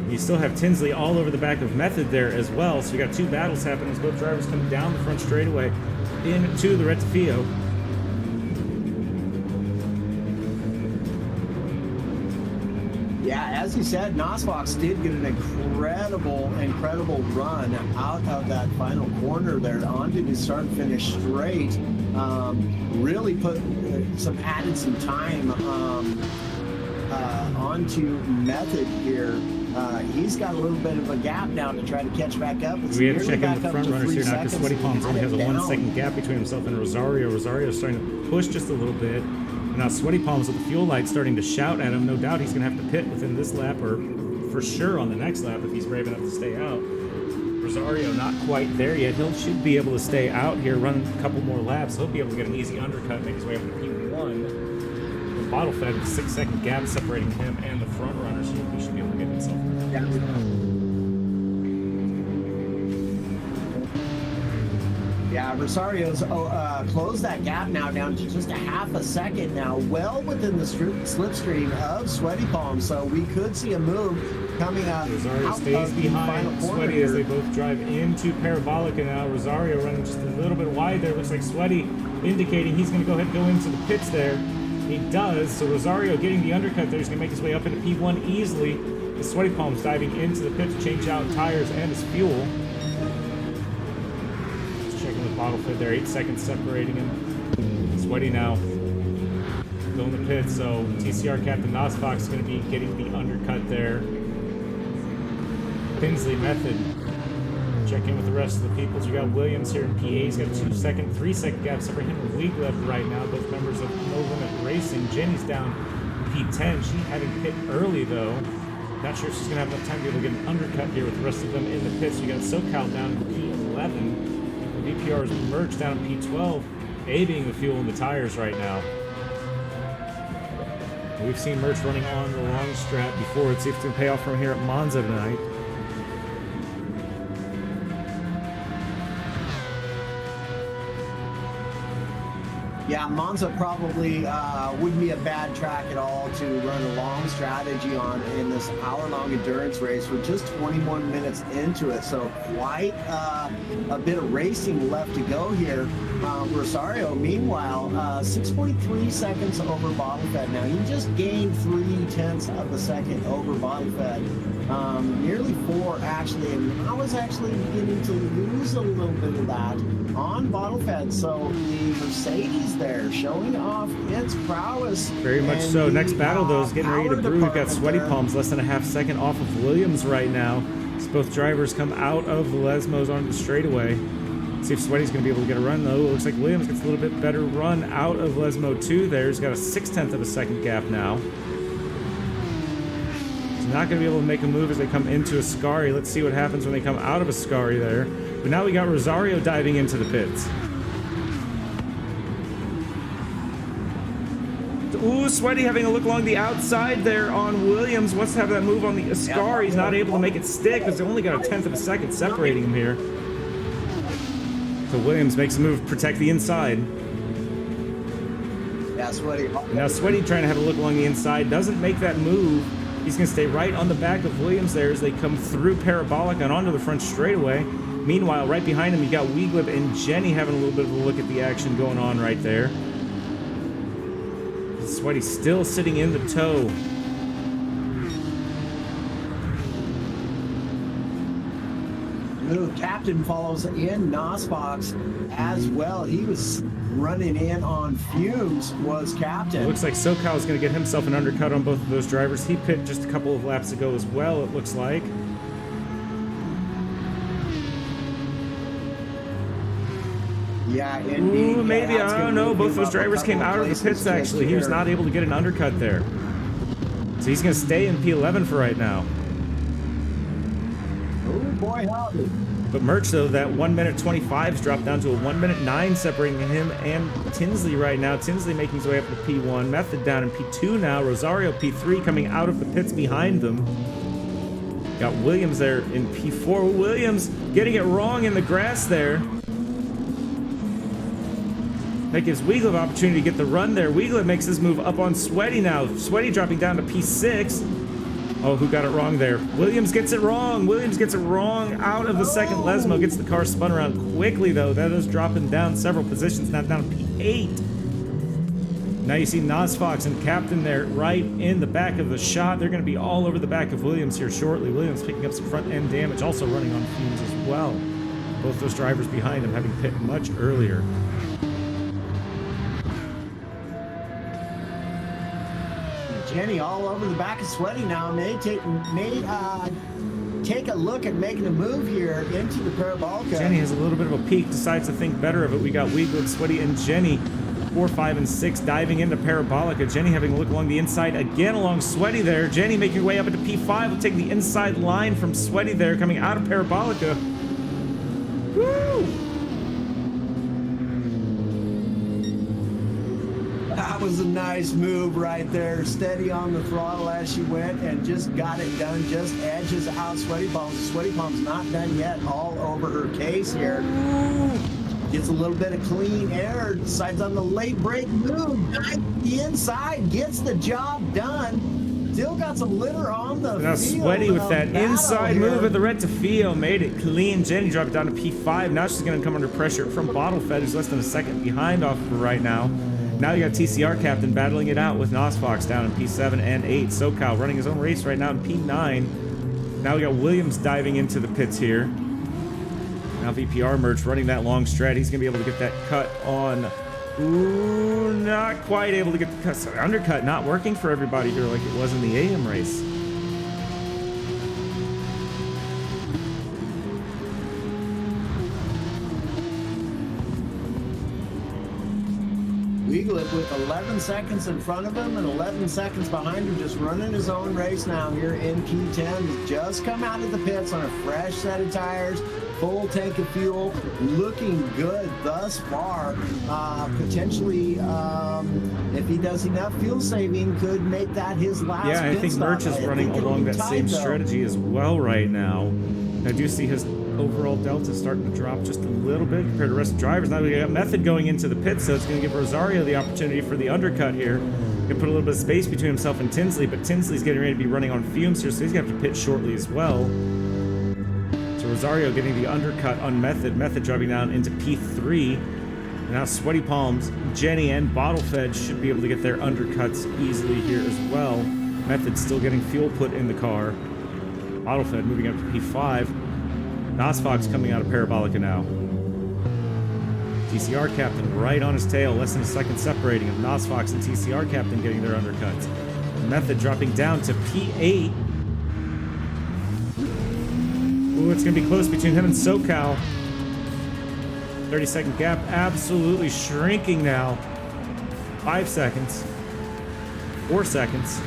You still have Tinsley all over the back of Method there as well. So you got two battles happening as both drivers come down the front straightaway into the Rettifio. Yeah, as you said, Nosfox did get an incredible run out of that final corner there onto the start and finish straight. Really put added some time onto Method here. He's got a little bit of a gap now to try to catch back up. We have to check in the front runners here now because Sweaty Palms only has a 1 second gap between himself and Rosario. Rosario's starting to push just a little bit. And now Sweaty Palms with the fuel light starting to shout at him. No doubt he's going to have to pit within this lap or for sure on the next lap if he's brave enough to stay out. Rosario not quite there yet. He should be able to stay out here, run a couple more laps. He'll be able to get an easy undercut, make his way up to P1. Bottle Fed with a 6 second gap separating him and the front runners. He should be able to get himself. Rosario's closed that gap now down to just a half a second now, well within the slipstream of Sweaty Palm. So we could see a move coming up. Rosario stays behind Sweaty as they both drive into Parabolica now. Rosario running just a little bit wide there. Looks like Sweaty indicating he's going to go ahead and go into the pits there. He does. So Rosario getting the undercut there. He's going to make his way up into P1 easily. The Sweaty Palm's diving into the pit to change out tires and his fuel. Bottle fit there, 8 seconds separating him. Sweaty now going the pit, so TCR Captain Nosfox is going to be getting the undercut there. Tinsley Method check in with the rest of the peoples. You got Williams here in P8. He's got a 2 second, 3 second gap separating him and Weegleb right now, both members of No Limit Racing. Jenny's down P10. She had to pit early though. Not sure if she's going to have enough time to be able to get an undercut here with the rest of them in the pits. You got SoCal down to P11. VPR is merged down in P12, A being the fuel and the tires right now. We've seen Merch running on the long strat before. Let's see if it's going to pay off from here at Monza tonight. Yeah, Monza probably wouldn't be a bad track at all to run a long strategy on in this hour-long endurance race. We're just 21 minutes into it, so quite a bit of racing left to go here. Rosario, meanwhile, 6.3 seconds over bottle fed. Now, he just gained 0.3 of a second over bottle fed. Nearly 4, actually, and I was actually beginning to lose a little bit of that on bottle fed. So the Mercedes there showing off its prowess. Very much so. Next battle though is getting ready to brew. We've got Sweaty Palms less than a half second off of Williams right now. As both drivers come out of the Lesmos onto the straightaway. Let's see if Sweaty's going to be able to get a run though. Looks like Williams gets a little bit better run out of Lesmo 2 there. He's got a 0.6 of a second gap now. He's not going to be able to make a move as they come into Ascari. Let's see what happens when they come out of Ascari there. But now we got Rosario diving into the pits. Ooh, Sweaty having a look along the outside there on Williams. Wants to have that move on the Ascari. He's not able to make it stick because they only got a 0.1 of a second separating him here. So Williams makes a move to protect the inside. Yeah, Sweaty. Now Sweaty trying to have a look along the inside. Doesn't make that move. He's going to stay right on the back of Williams there as they come through Parabolic and onto the front straightaway. Meanwhile, right behind him, you got Weegleb and Jenny having a little bit of a look at the action going on right there. Sweaty still sitting in the toe. New captain follows in Nosfox as well. He was running in on fumes, was captain. It looks like SoCal is going to get himself an undercut on both of those drivers. He pit just a couple of laps ago as well, it looks like. Yeah, indeed. Ooh, maybe, yeah, I don't know. Both those drivers came out of the pits, actually. He was not able to get an undercut there. So he's going to stay in P11 for right now. Oh, boy, howdy. But Merch, though, that 1 minute 25's dropped down to a 1 minute 9 separating him and Tinsley right now. Tinsley making his way up to P1. Method down in P2 now. Rosario P3 coming out of the pits behind them. Got Williams there in P4. Williams getting it wrong in the grass there. That gives Weegleb opportunity to get the run there. Weegleb makes his move up on Sweaty now. Sweaty dropping down to P6. Oh, who got it wrong there? Williams gets it wrong. Williams gets it wrong out of the second Lesmo. Gets the car spun around quickly, though. That is dropping down several positions. Now down to P8. Now you see Nosfox and Captain there right in the back of the shot. They're going to be all over the back of Williams here shortly. Williams picking up some front end damage, also running on fumes as well. Both those drivers behind him having pit much earlier. Jenny all over the back of Sweaty now. May take a look at making a move here into the Parabolica. Jenny has a little bit of a peek, decides to think better of it. We got Weegleb, Sweaty, and Jenny 4, 5, and 6 diving into Parabolica. Jenny having a look along the inside again along Sweaty there. Jenny making her way up into P5. Will take the inside line from Sweaty there coming out of Parabolica. Woo! That was a nice move right there. Steady on the throttle as she went and just got it done. Just edges out Sweaty Palms. Sweaty Palms not done yet. All over her case here. Gets a little bit of clean air, decides on the late break move, dives the inside, gets the job done. Still got some litter on the Now field. Sweaty with that inside here. move at the Rettifio made it clean. Jenny dropped it down to P5. Now she's going to come under pressure from Bottlefed, who's less than a second behind off of her right now. Now you got TCR Captain battling it out with Nosfox down in P7 and 8. SoCal running his own race right now in P9. Now we got Williams diving into the pits here. Now VPR Merch running that long strat. He's going to be able to get that cut on. Ooh, not quite able to get the cut. So undercut not working for everybody here like it was in the AM race. Wieglip with 11 seconds in front of him and 11 seconds behind him, just running his own race now here in P10. He's just come out of the pits on a fresh set of tires, full tank of fuel, looking good thus far. Potentially, if he does enough fuel saving, could make that his last Yeah, I pit think stop. Merch is running along that same strategy as well right now. I do see his overall delta starting to drop just a little bit compared to the rest of the drivers. Now we got Method going into the pit, so it's going to give Rosario the opportunity for the undercut here. Can put a little bit of space between himself and Tinsley, but Tinsley's getting ready to be running on fumes here, so he's going to have to pit shortly as well. So Rosario getting the undercut on Method. Method dropping down into P3. And now Sweaty Palms, Jenny, and Bottlefed should be able to get their undercuts easily here as well. Method still getting fuel put in the car. Bottlefed moving up to P5. Nosfox coming out of Parabolica now. TCR Captain right on his tail, less than a second separating him. Nosfox and TCR Captain getting their undercuts. Method dropping down to P8. Ooh, it's going to be close between him and SoCal. 30-second gap absolutely shrinking now. 5 seconds. 4 seconds.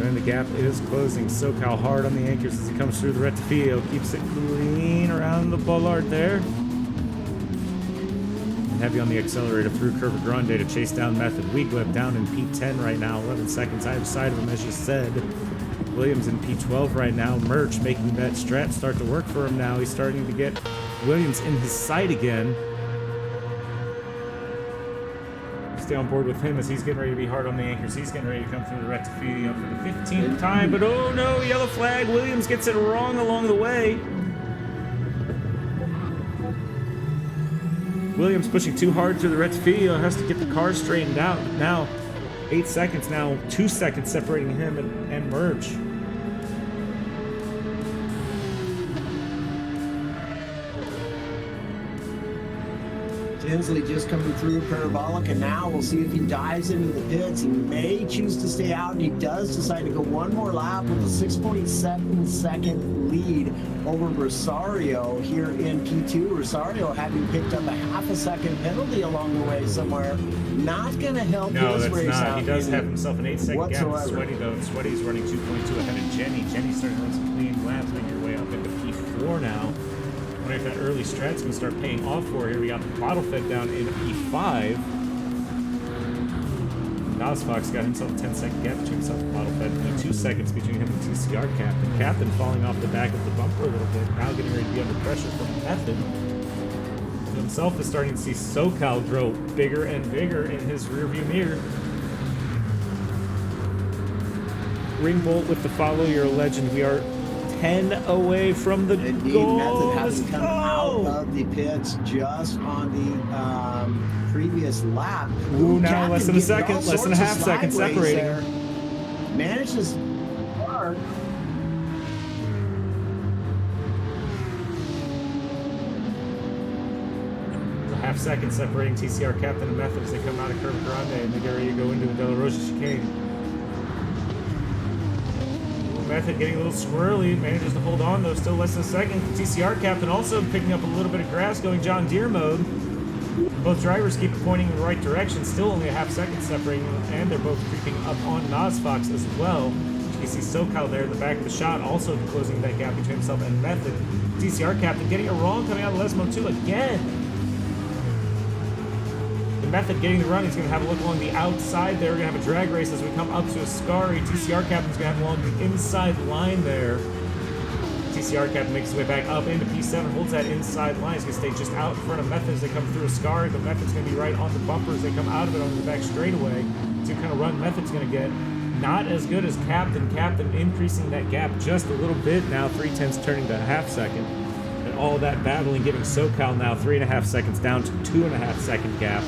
And the gap is closing. SoCal hard on the anchors as he comes through the Rettifio. Keeps it clean around the bollard there. And heavy on the accelerator through Curva Grande to chase down Method. Wieglip down in P10 right now. 11 seconds either side of him, as you said. Williams in P12 right now. Merch making that strat start to work for him now. He's starting to get Williams in his sight again. Stay on board with him as he's getting ready to be hard on the anchors. He's getting ready to come through the Rettifio for the 15th time, but oh no, yellow flag. Williams gets it wrong along the way. Williams pushing too hard through the Rettifio, has to get the car straightened out. Now, 8 seconds now, 2 seconds separating him and Merch. Tinsley just coming through Parabolic, and now we'll see if he dives into the pits. He may choose to stay out, and he does decide to go one more lap with a 6.7 second lead over Rosario here in P2. Rosario having picked up a half a second penalty along the way somewhere. Not going to help his race out. No, he does have himself an 8 second gap with Sweaty, though. Sweaty's running 2.2 ahead of Jenny. Jenny's starting to run some clean laps, making her way up into P4 now. If that early strat's gonna start paying off for her. We got Bottlefed down in P5. Nosfox got himself a 10-second gap between himself and Bottlefed, and 2 seconds between him and TCR Captain. Captain falling off the back of the bumper a little bit, now getting ready to be under pressure from Method. Himself is starting to see SoCal grow bigger and bigger in his rearview mirror. Ringbolt with the follow, you're a legend. We are 10 away from the goal. Method has come out of the pits just on the previous lap. Ooh, now less than a second, less than a half second separating. Manages hard. A half second separating TCR Captain and Method as they come out of Curva Grande and they get ready to go into the De La Rosa chicane. Method getting a little squirrely, manages to hold on though, still less than a second. TCR Captain also picking up a little bit of grass, going John Deere mode. Both drivers keep pointing in the right direction, still only a half second separating, and they're both creeping up on Nosfox as well. You see SoCal there in the back of the shot, also closing that gap between himself and Method. TCR Captain getting it wrong, coming out of Lesmo 2 again. Method getting the run. He's going to have a look along the outside there. We're going to have a drag race as we come up to Ascari. TCR Captain's going to have along the inside line there. TCR captain makes his way back up into P7, holds that inside line. He's going to stay just out in front of Method as they come through a Scary, but Method's going to be right on the bumper as they come out of it on the back straightaway. To kind of run Method's going to get not as good as Captain. Captain increasing that gap just a little bit now, 3/10 turning to a half second. And all that battling giving SoCal now 3.5 seconds down to 2.5 second gap.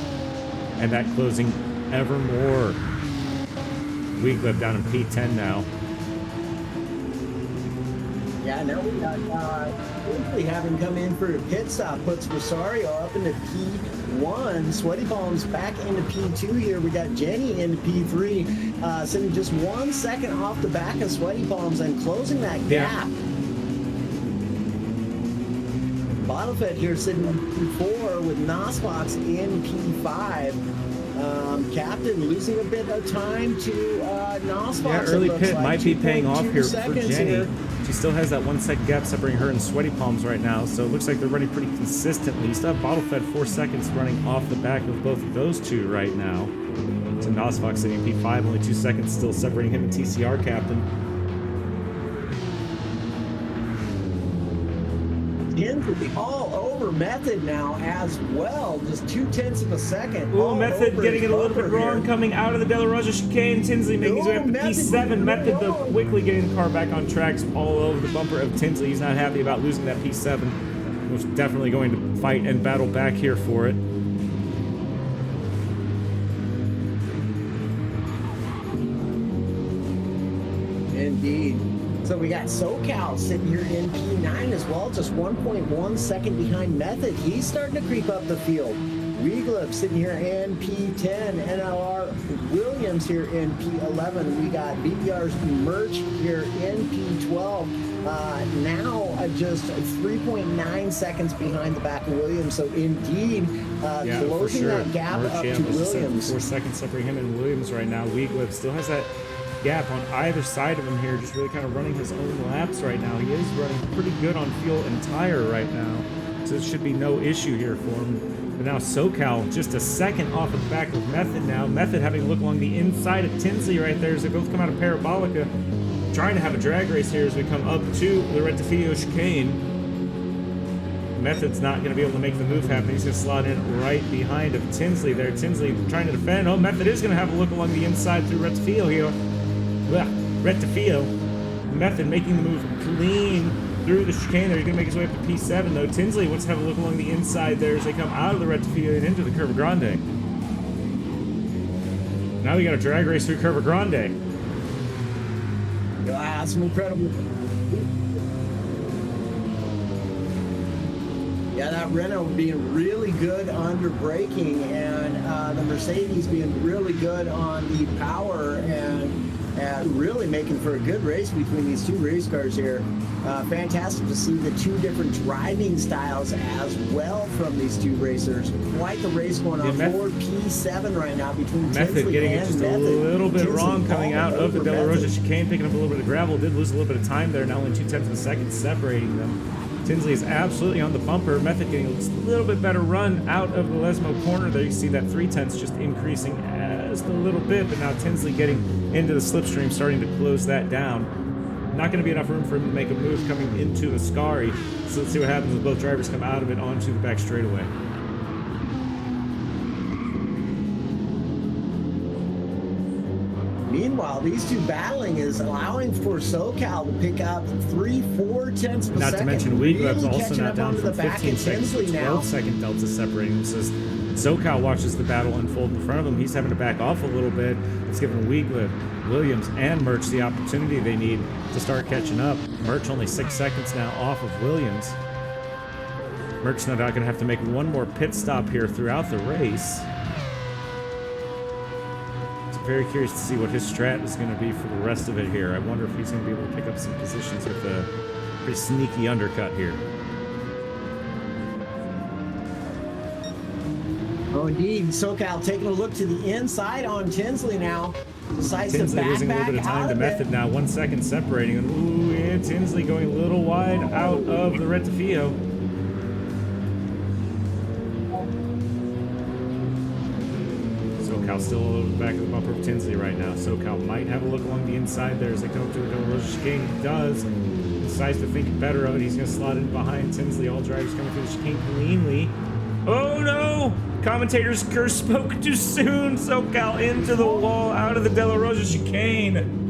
And that closing ever more. Weeglip down in P10 now. Yeah, now we got hopefully having come in for a pit stop, puts Rosario up into P1. Sweaty Palms back into P2 here. We got Jenny into P3, sitting just 1 second off the back of Sweaty Palms and closing that gap. Bottlefed here sitting in P4 with Nosfox in P5. Captain losing a bit of time to Nosfox. Yeah, early pit like. might be paying off here for Jenny. Here. She still has that 1 second gap separating her and Sweaty Palms right now, so it looks like they're running pretty consistently. You still have Bottlefed 4 seconds running off the back of both of those two right now. To Nosfox sitting P5, only 2 seconds still separating him and TCR captain. Tinsley all over Method now as well, just 0.2 of a second. Ooh, Method getting it a little bit wrong here. coming out of the De La Rosa chicane. Tinsley making his way up to P7. Method though quickly getting the car back on tracks all over the bumper of Tinsley. He's not happy about losing that P7. He's definitely going to fight and battle back here for it. Indeed. So we got SoCal sitting here in P9 as well, just 1.1 second behind Method. He's starting to creep up the field. Weeglip sitting here in P10. NLR Williams here in P11. We got BBR's Merch here in P12. Now just 3.9 seconds behind the back of Williams. So indeed, closing that gap Merch, up to Williams. 4 seconds separating him and Williams right now. Weeglip still has that gap on either side of him here, just really kind of running his own laps right now. He is running pretty good on fuel and tire right now, so it should be no issue here for him. But now SoCal just a second off of the back of Method now. Method having a look along the inside of Tinsley right there as they both come out of Parabolica, trying to have a drag race here as we come up to the Rettifio chicane. Method's not going to be able to make the move happen. He's going to slot in right behind of Tinsley there. Tinsley trying to defend. Oh, Method is going to have a look along the inside through Rettifio here. Rettifio. Method making the move clean through the chicane there. He's going to make his way up to P7 though. Tinsley wants to have a look along the inside there as they come out of the Rettifio and into the Curva Grande. Now we got a drag race through Curva Grande. Wow, some incredible. Yeah, that Renault being really good under braking, and the Mercedes being really good on the power, and really making for a good race between these two race cars here. Fantastic to see the two different driving styles as well from these two racers. Quite the race going on for P7 right now between Method Tinsley getting and it just Method. a little bit Tinsley wrong coming out of the De La Rosa chicane, picking up a little bit of gravel. Did lose a little bit of time there, now only 0.2 of a second separating them. Tinsley is absolutely on the bumper. Method getting a little bit better run out of the Lesmo corner there. You see that 0.3 just increasing just a little bit, but now Tinsley getting into the slipstream, starting to close that down. Not going to be enough room for him to make a move coming into the Scary. So let's see what happens when both drivers come out of it onto the back straightaway. Meanwhile, these two battling is allowing for SoCal to pick up 3/4 of a second. Not to mention Weeglip's also catching now up down onto from the back 15 of seconds to Tinsley 12 second delta separating them. So as SoCal watches the battle unfold in front of him, he's having to back off a little bit. It's giving Weeglip, Williams, and Merch the opportunity they need to start catching up. Merch only 6 seconds now off of Williams. Merch now going to have to make one more pit stop here throughout the race. Very curious to see what his strat is going to be for the rest of it here. I wonder if he's going to be able to pick up some positions with a pretty sneaky undercut here. Oh, indeed. SoCal taking a look to the inside on Tinsley now. Decides Tinsley to losing a little bit of time to Method now. 1 second separating them. Ooh, yeah, Tinsley going a little wide out of the Rettifio. SoCal still over the back of the bumper of Tinsley right now. SoCal might have a look along the inside there as they come up to the De La Rosa chicane. He does. decides to think better of it. He's going to slot in behind Tinsley. All drivers coming through the chicane cleanly. Oh no! Commentator's curse spoke too soon. SoCal into the wall, out of the De La Rosa chicane.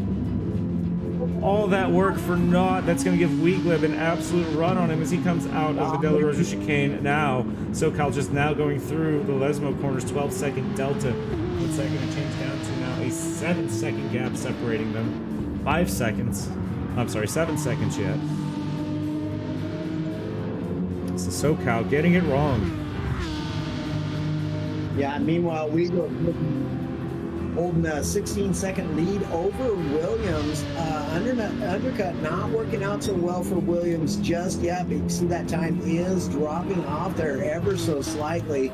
All that work for naught. That's going to give Weeglib an absolute run on him as he comes out of the De La Rosa chicane. Now, SoCal just now going through the Lesmo corners, 12-second delta. What's that going to change down to now? A 7-second gap separating them. 5 seconds. I'm sorry, 7 seconds yet. So SoCal getting it wrong. Yeah, meanwhile, we go holding a 16-second lead over Williams. Undercut not working out so well for Williams just yet, but you see that time is dropping off there ever so slightly.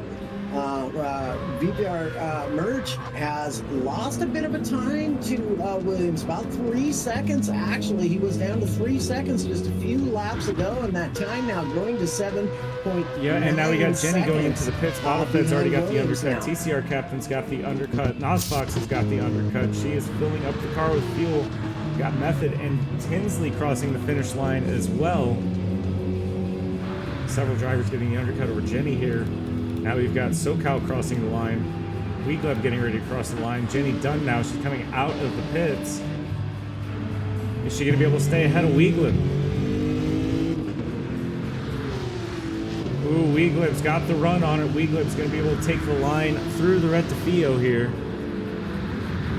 VPR Merch has lost a bit of a time to Williams, about 3 seconds actually. He was down to 3 seconds just a few laps ago, and that time now growing to 7.9. Yeah, and now we got Jenny going into the pits. Bottlefed's already got the undercut. Now. TCR Captain's got the undercut. Nosfox has got the undercut. She is filling up the car with fuel. Got Method and Tinsley crossing the finish line as well. Several drivers getting the undercut over Jenny here. Now we've got SoCal crossing the line. Weeglib getting ready to cross the line. Jenny done now. She's coming out of the pits. Is she going to be able to stay ahead of Weeglib? Ooh, Weeglib's got the run on it. Weeglib's going to be able to take the line through the Retifio here.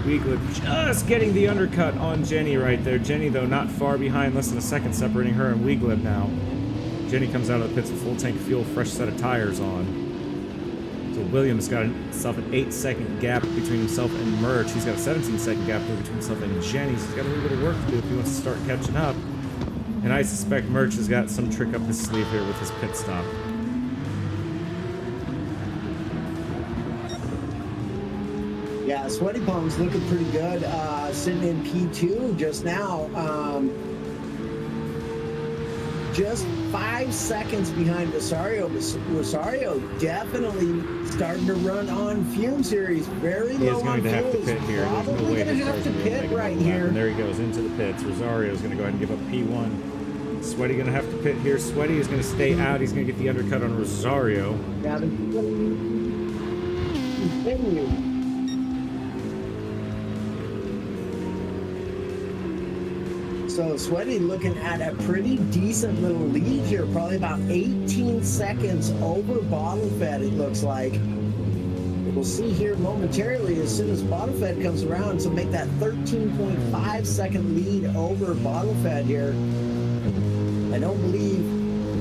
Weeglib just getting the undercut on Jenny right there. Jenny, though, not far behind. Less than a second separating her and Weeglib now. Jenny comes out of the pits with full tank of fuel, fresh set of tires on. So Williams got himself an 8-second gap between himself and Merch. He's got a 17-second gap between himself and Jenny. So he's got a little bit of work to do if he wants to start catching up. And I suspect Merch has got some trick up his sleeve here with his pit stop. Yeah, Sweaty Palms looking pretty good. Sitting in P2 just now. Just 5 seconds behind Rosario. Rosario definitely starting to run on fumes here. He's very low on fuel. He is going to have to pit here. There's no way his car's going to pit right here. And there he goes into the pits. Rosario's going to go ahead and give up P1. Sweaty going to have to pit here. Sweaty is going to stay out. He's going to get the undercut on Rosario. Yeah, continue. So Sweaty looking at a pretty decent little lead here, probably about 18 seconds over Bottlefed, it looks like. We'll see here momentarily as soon as Bottlefed comes around to make that 13.5 second lead over Bottlefed here. I don't believe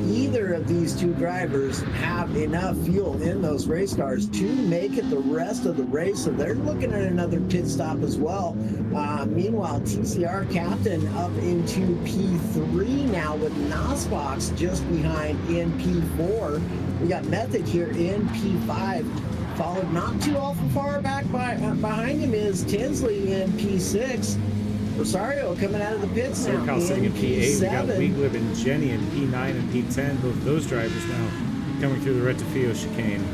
either of these two drivers have enough fuel in those race cars to make it the rest of the race, so they're looking at another pit stop as well. Meanwhile, TCR Captain up into P3 now with Nosbox just behind in P4. We got Method here in P5, followed not too awful far back behind him is Tinsley in P6. Rosario coming out of the pits now. SoCal sitting in P8. We got P7. Weeglib and Jenny in P9 and P10. Both those drivers now coming through the Retifio chicane.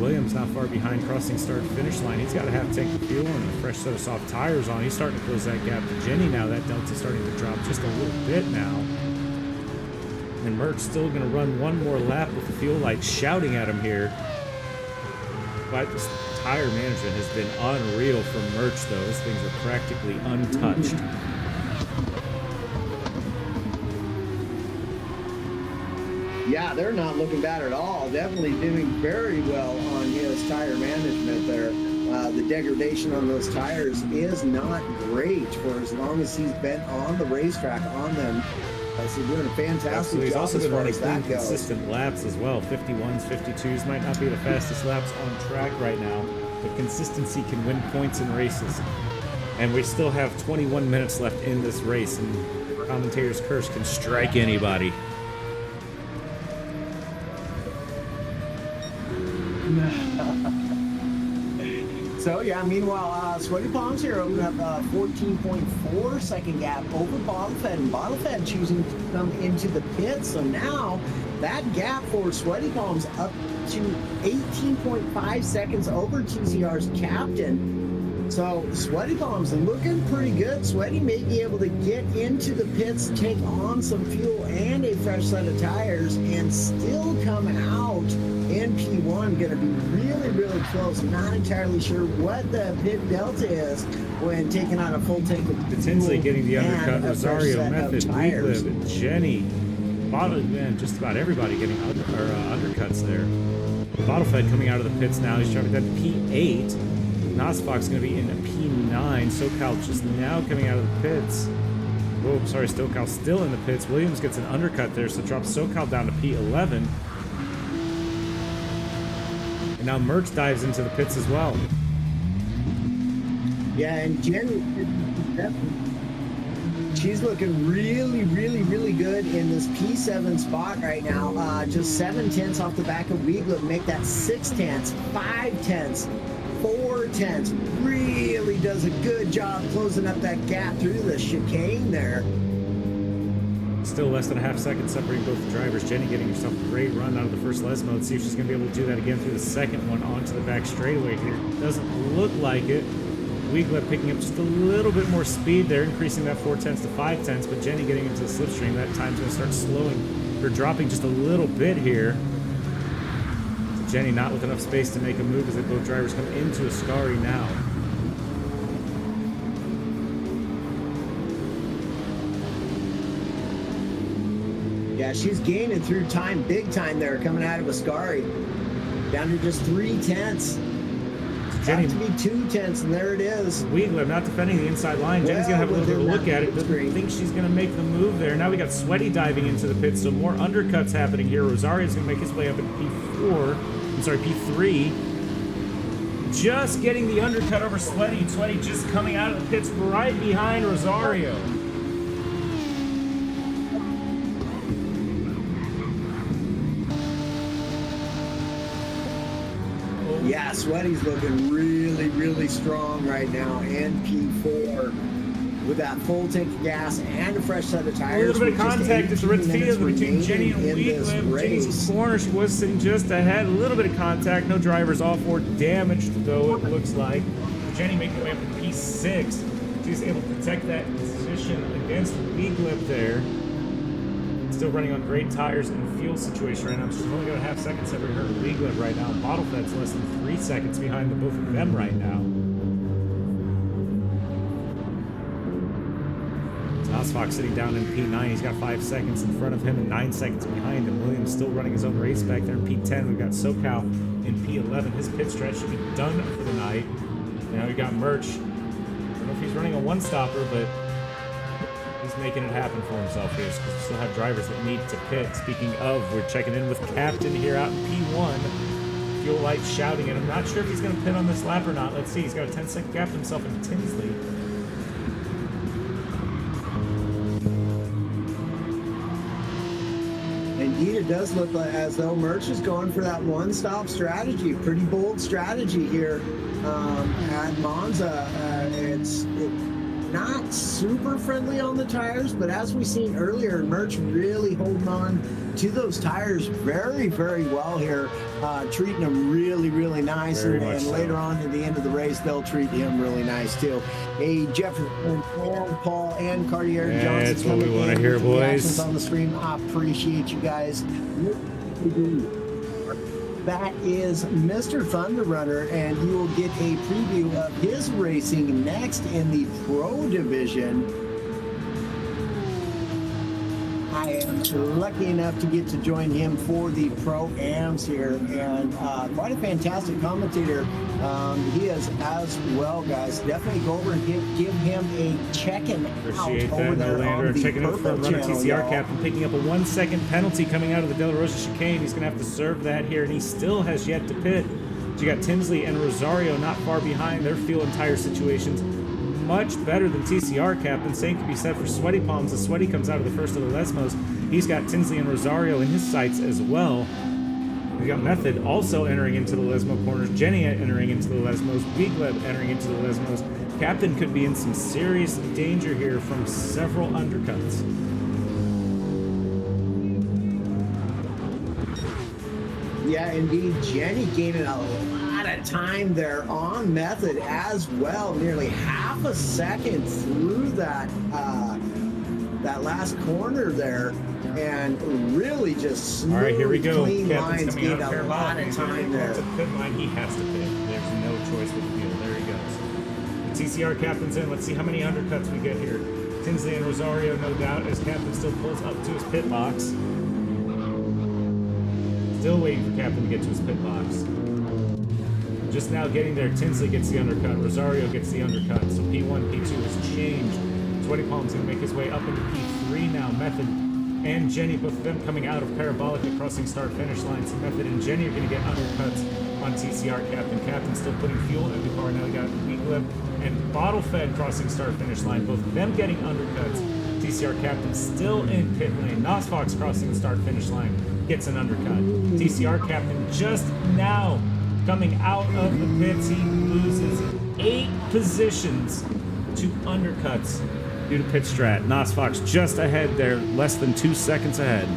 Williams not far behind, crossing start-finish line. He's got a half tank of fuel and a fresh set of soft tires on. He's starting to close that gap to Jenny now. That delta's starting to drop just a little bit now. And Merch still going to run one more lap with the fuel lights shouting at him here. But this tire management has been unreal from Merch, though. Those things are practically untouched. Yeah, they're not looking bad at all. Definitely doing very well on his tire management there. The degradation on those tires is not great for as long as he's been on the racetrack on them. So doing a fantastic He's job also as been far running as that goes. consistent laps as well. 51s, 52s might not be the fastest laps on track right now, but consistency can win points in races. And we still have 21 minutes left in this race, and commentator's curse can strike anybody. So yeah, meanwhile, Sweaty Palms here opening up a 14.4 second gap over Bottlefed, and Bottlefed choosing to come into the pit. So now that gap for Sweaty Palms up to 18.5 seconds over TCR's captain. So Sweaty Palms looking pretty good. Sweaty may be able to get into the pits, take on some fuel and a fresh set of tires, and still come out in P1. Going to be really, really close. Not entirely sure what the pit delta is when taking on a full tank of fuel. Tinsley getting the undercut. Rosario, Method, Weeglib, Jenny, man, just about everybody getting undercuts there. Bottlefed coming out of the pits now. He's driving that P8. Nosfox going to be in a P9. SoCal just now coming out of the pits. Oh, sorry, SoCal still in the pits. Williams gets an undercut there, so drops SoCal down to P11. And now Merch dives into the pits as well. Yeah, and Jenny, she's looking really, really, really good in this P7 spot right now. Just 7/10 off the back of Weeglib, make that 6/10, 5/10, 4/10. Really does a good job closing up that gap through the chicane there. Still less than a half second separating both the drivers. Jenny getting herself a great run out of the first Les mode. See if she's going to be able to do that again through the second one onto the back straightaway here. Doesn't look like it. Weeglib picking up just a little bit more speed there, increasing that 4/10 to 5/10, but Jenny getting into the slipstream. That time's going to start slowing, or dropping just a little bit here. So Jenny not with enough space to make a move as both drivers come into Ascari now. Yeah, she's gaining through time, big time there, coming out of Ascari. Down to just 3/10. Jenny to be 2/10, and there it is. Weeglib not defending the inside line. Jenny's going to have a little bit of a look at it. Doesn't think she's going to make the move there. Now we got Sweaty diving into the pits, so more undercuts happening here. Rosario's going to make his way up in P3. Just getting the undercut over Sweaty. Sweaty just coming out of the pits right behind Rosario. Yeah, Sweaty's looking really, really strong right now in P4 with that full tank of gas and a fresh set of tires. A little bit of contact at the red field between Jenny and Weeglib. Jenny's corner, she was sitting just ahead. A little bit of contact. No drivers, all four damaged, though, it looks like. Jenny making her way up to P6. She's able to protect that position against Weeglib there. Still running on great tires and fuel situation right now. She's only got a half second separating her and Weeglib right now. Bottlefed's less than 3 seconds behind the both of them right now. Nosfox sitting down in P9. He's got 5 seconds in front of him and 9 seconds behind him. Williams still running his own race back there in P10. We've got SoCal in P11. His pit stretch should be done for the night. Now we've got Merch. I don't know if he's running a one-stopper, but he's making it happen for himself here because we still have drivers that need to pit. Speaking of, we're checking in with Captain here out in P1. Fuel light shouting at him. Not sure if he's going to pit on this lap or not. Let's see. He's got a 10-second gap to himself in Tinsley. Indeed, it does look like as though Merch is going for that one-stop strategy. Pretty bold strategy here at Monza. It's not super friendly on the tires, but as we've seen earlier, Merch really holding on to those tires very, very well here, treating them really, really nice. And later on at the end of the race, they'll treat him really nice too. Hey, Jefferson, Paul, and Cartier Johnson. That's what we want to hear, boys. On the stream, I appreciate you guys. That is Mr. Thunder Runner, and you will get a preview of his racing next in the Pro Division. I am lucky enough to get to join him for the Pro-Ams here, and quite a fantastic commentator he is as well, guys. Definitely go over and give him a check-in. Appreciate that, Lander. Checking out for runner TCR captain, picking up a 1-second penalty coming out of the De La Rosa chicane. He's going to have to serve that here, and he still has yet to pit. So you got Tinsley and Rosario not far behind. Their fuel and tire situations much better than TCR captain. Same can be said for Sweaty Palms. As Sweaty comes out of the first of the Lesmos, he's got Tinsley and Rosario in his sights as well. We got Method also entering into the Lesmo corners. Jenny entering into the Lesmos. Weeglib entering into the Lesmos. Captain could be in some serious danger here from several undercuts. Yeah, indeed. Jenny gaining a lot of time there on Method as well. Nearly half a second through that that last corner there, and really just smooth, all right, here we go. clean Captain's lines, coming out gained of a lot of time there. To pit line, he has to pit. There's no choice with the field. There he goes. The TCR captain's in. Let's see how many undercuts we get here. Tinsley and Rosario, no doubt, as Captain still pulls up to his pit box. Still waiting for Captain to get to his pit box. Just now getting there, Tinsley gets the undercut. Rosario gets the undercut. So P1, P2 has changed. Sweaty Palm's going to make his way up into P3 now. Method and Jenny, both of them coming out of Parabolic and crossing start-finish line. So Method and Jenny are going to get undercuts on TCR Captain. Captain still putting fuel in the car. Now we got Weeklip and Bottle Fed crossing start-finish line. Both of them getting undercuts. TCR Captain still in pit lane. Nos Fox crossing the start-finish line. Gets an undercut. TCR Captain just now coming out of the pits. He loses 8 positions to undercuts due to pit strat. Nos Fox just ahead there, less than 2 seconds ahead.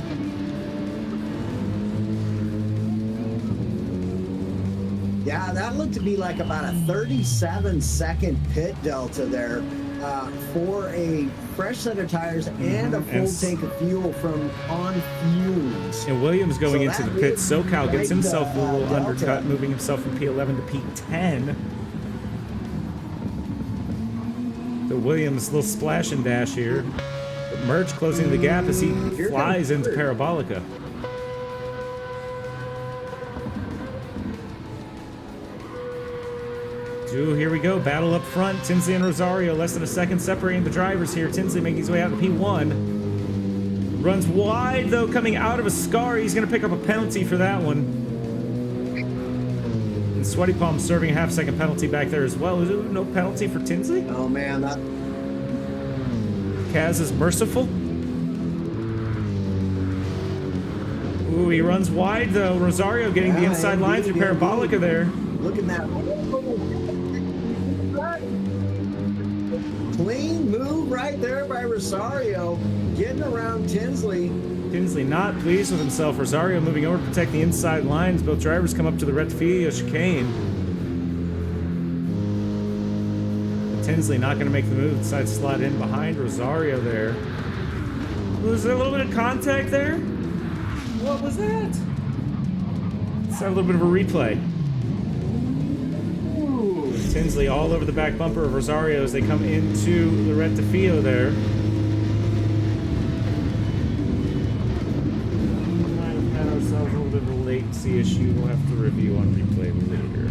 Yeah, that looked to be like about a 37-second pit delta there for a fresh set of tires and a full tank of fuel from on fumes. And Williams going into the pit. SoCal gets right, himself a little delta. undercut, moving himself from P11 to P10. The Williams little splash and dash here. But Merge closing the gap as he flies into Parabolica. Here we go. Battle up front. Tinsley and Rosario, less than a second separating the drivers here. Tinsley making his way out to P1. Runs wide, though, coming out of a scar. He's going to pick up a penalty for that one. And Sweaty Palm serving a half-second penalty back there as well. Is there no penalty for Tinsley? Oh, man. That... Kaz is merciful. Ooh, he runs wide, though. Rosario getting the inside line through Parabolica there. Look at that. Clean move right there by Rosario, getting around Tinsley. Tinsley not pleased with himself. Rosario moving over to protect the inside lines. Both drivers come up to the Rectificio chicane. But Tinsley not going to make the move. Decides to slide in behind Rosario there. Was there a little bit of contact there? What was that? Let's have a little bit of a replay. Tinsley all over the back bumper of Rosario as they come into the Rectificio there. Might have had ourselves a little bit of a latency issue. We'll have to review on replay later.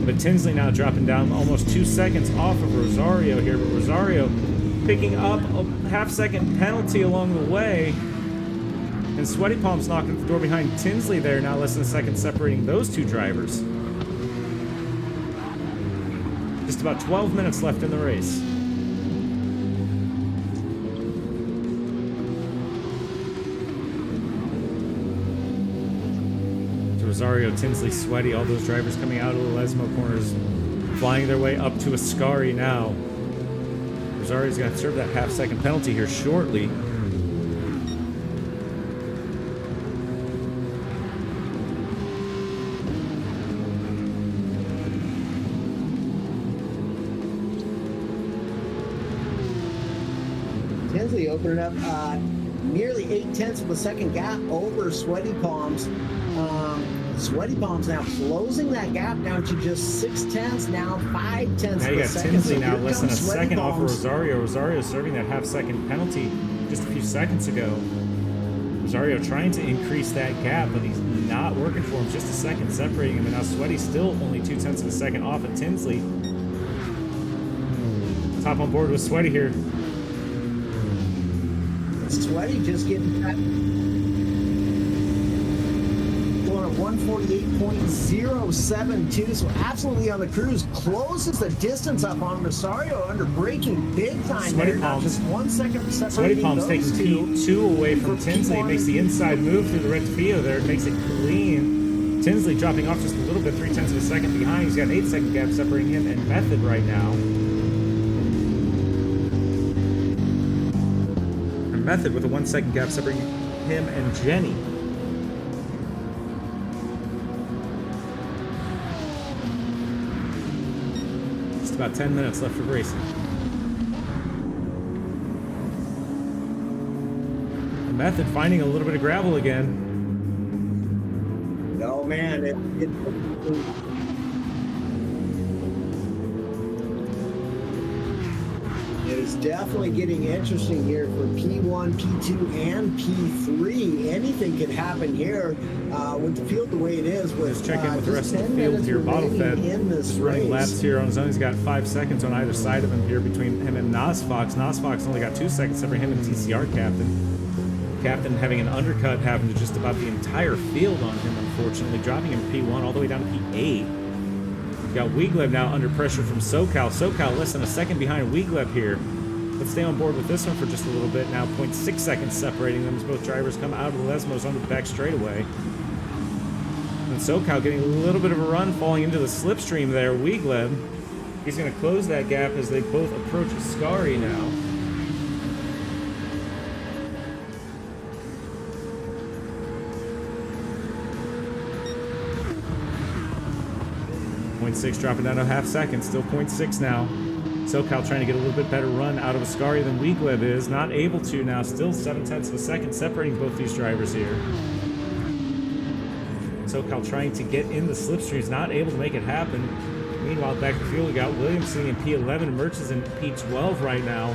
But Tinsley now dropping down almost 2 seconds off of Rosario here. But Rosario picking up a half-second penalty along the way. And Sweaty Palm's knocking at the door behind Tinsley there, now less than a second separating those two drivers. Just about 12 minutes left in the race. To Rosario, Tinsley, Sweaty, all those drivers coming out of the Lesmo corners, flying their way up to Ascari now. Rosario's going to serve that half-second penalty here shortly. Tinsley opening up nearly 0.8 of a second gap over Sweaty Palms. Sweaty Palms now closing that gap down to just 0.6, now 0.5 of a second. Now you got Tinsley now less than a second off of Palms. Rosario. Rosario serving that half-second penalty just a few seconds ago. Rosario trying to increase that gap, but he's not working for him. Just a second separating him, and now Sweaty still only 0.2 of a second off of Tinsley. Top on board with Sweaty here. Sweaty just getting that. Going at 148.072, so absolutely on the cruise. Closes the distance up on Rosario under braking big time. Sweaty there. Palms. Just 1 second Sweaty separating Palms those taking two. P2 away from Tinsley. Makes the inside move through the Rectificio there. Makes it clean. Tinsley dropping off just a little bit, 0.3 of a second behind. He's got an 8-second gap separating him and Method right now. And Method with a 1-second gap separating him and Jenny. Just about 10 minutes left of racing. Method finding a little bit of gravel again. Oh man, it is definitely getting interesting here for P1, P2, and P3. Anything could happen here with the field the way it is. With, let's check in with the rest of the field here. Bottle Fed is running laps here on his own. He's got 5 seconds on either side of him here between him and Nosfox. Nosfox only got 2 seconds separating him and TCR Captain. Captain having an undercut happen to just about the entire field on him, unfortunately, dropping him P1 all the way down to P8. We've got Weegleb now under pressure from SoCal. SoCal less than a second behind Weegleb here. Let's stay on board with this one for just a little bit now. 0.6 seconds separating them as both drivers come out of the Lesmos onto the back straightaway. And SoCal getting a little bit of a run, falling into the slipstream there. Weegleb, he's going to close that gap as they both approach Ascari now. 0.6 dropping down to a half second, still 0.6 now. SoCal trying to get a little bit better run out of Ascari than Weegleb is. Not able to now, still 0.7 of a second separating both these drivers here. SoCal trying to get in the slipstreams, not able to make it happen. Meanwhile, back to the field, we got Williams sitting in P11 and Merch is in P12 right now.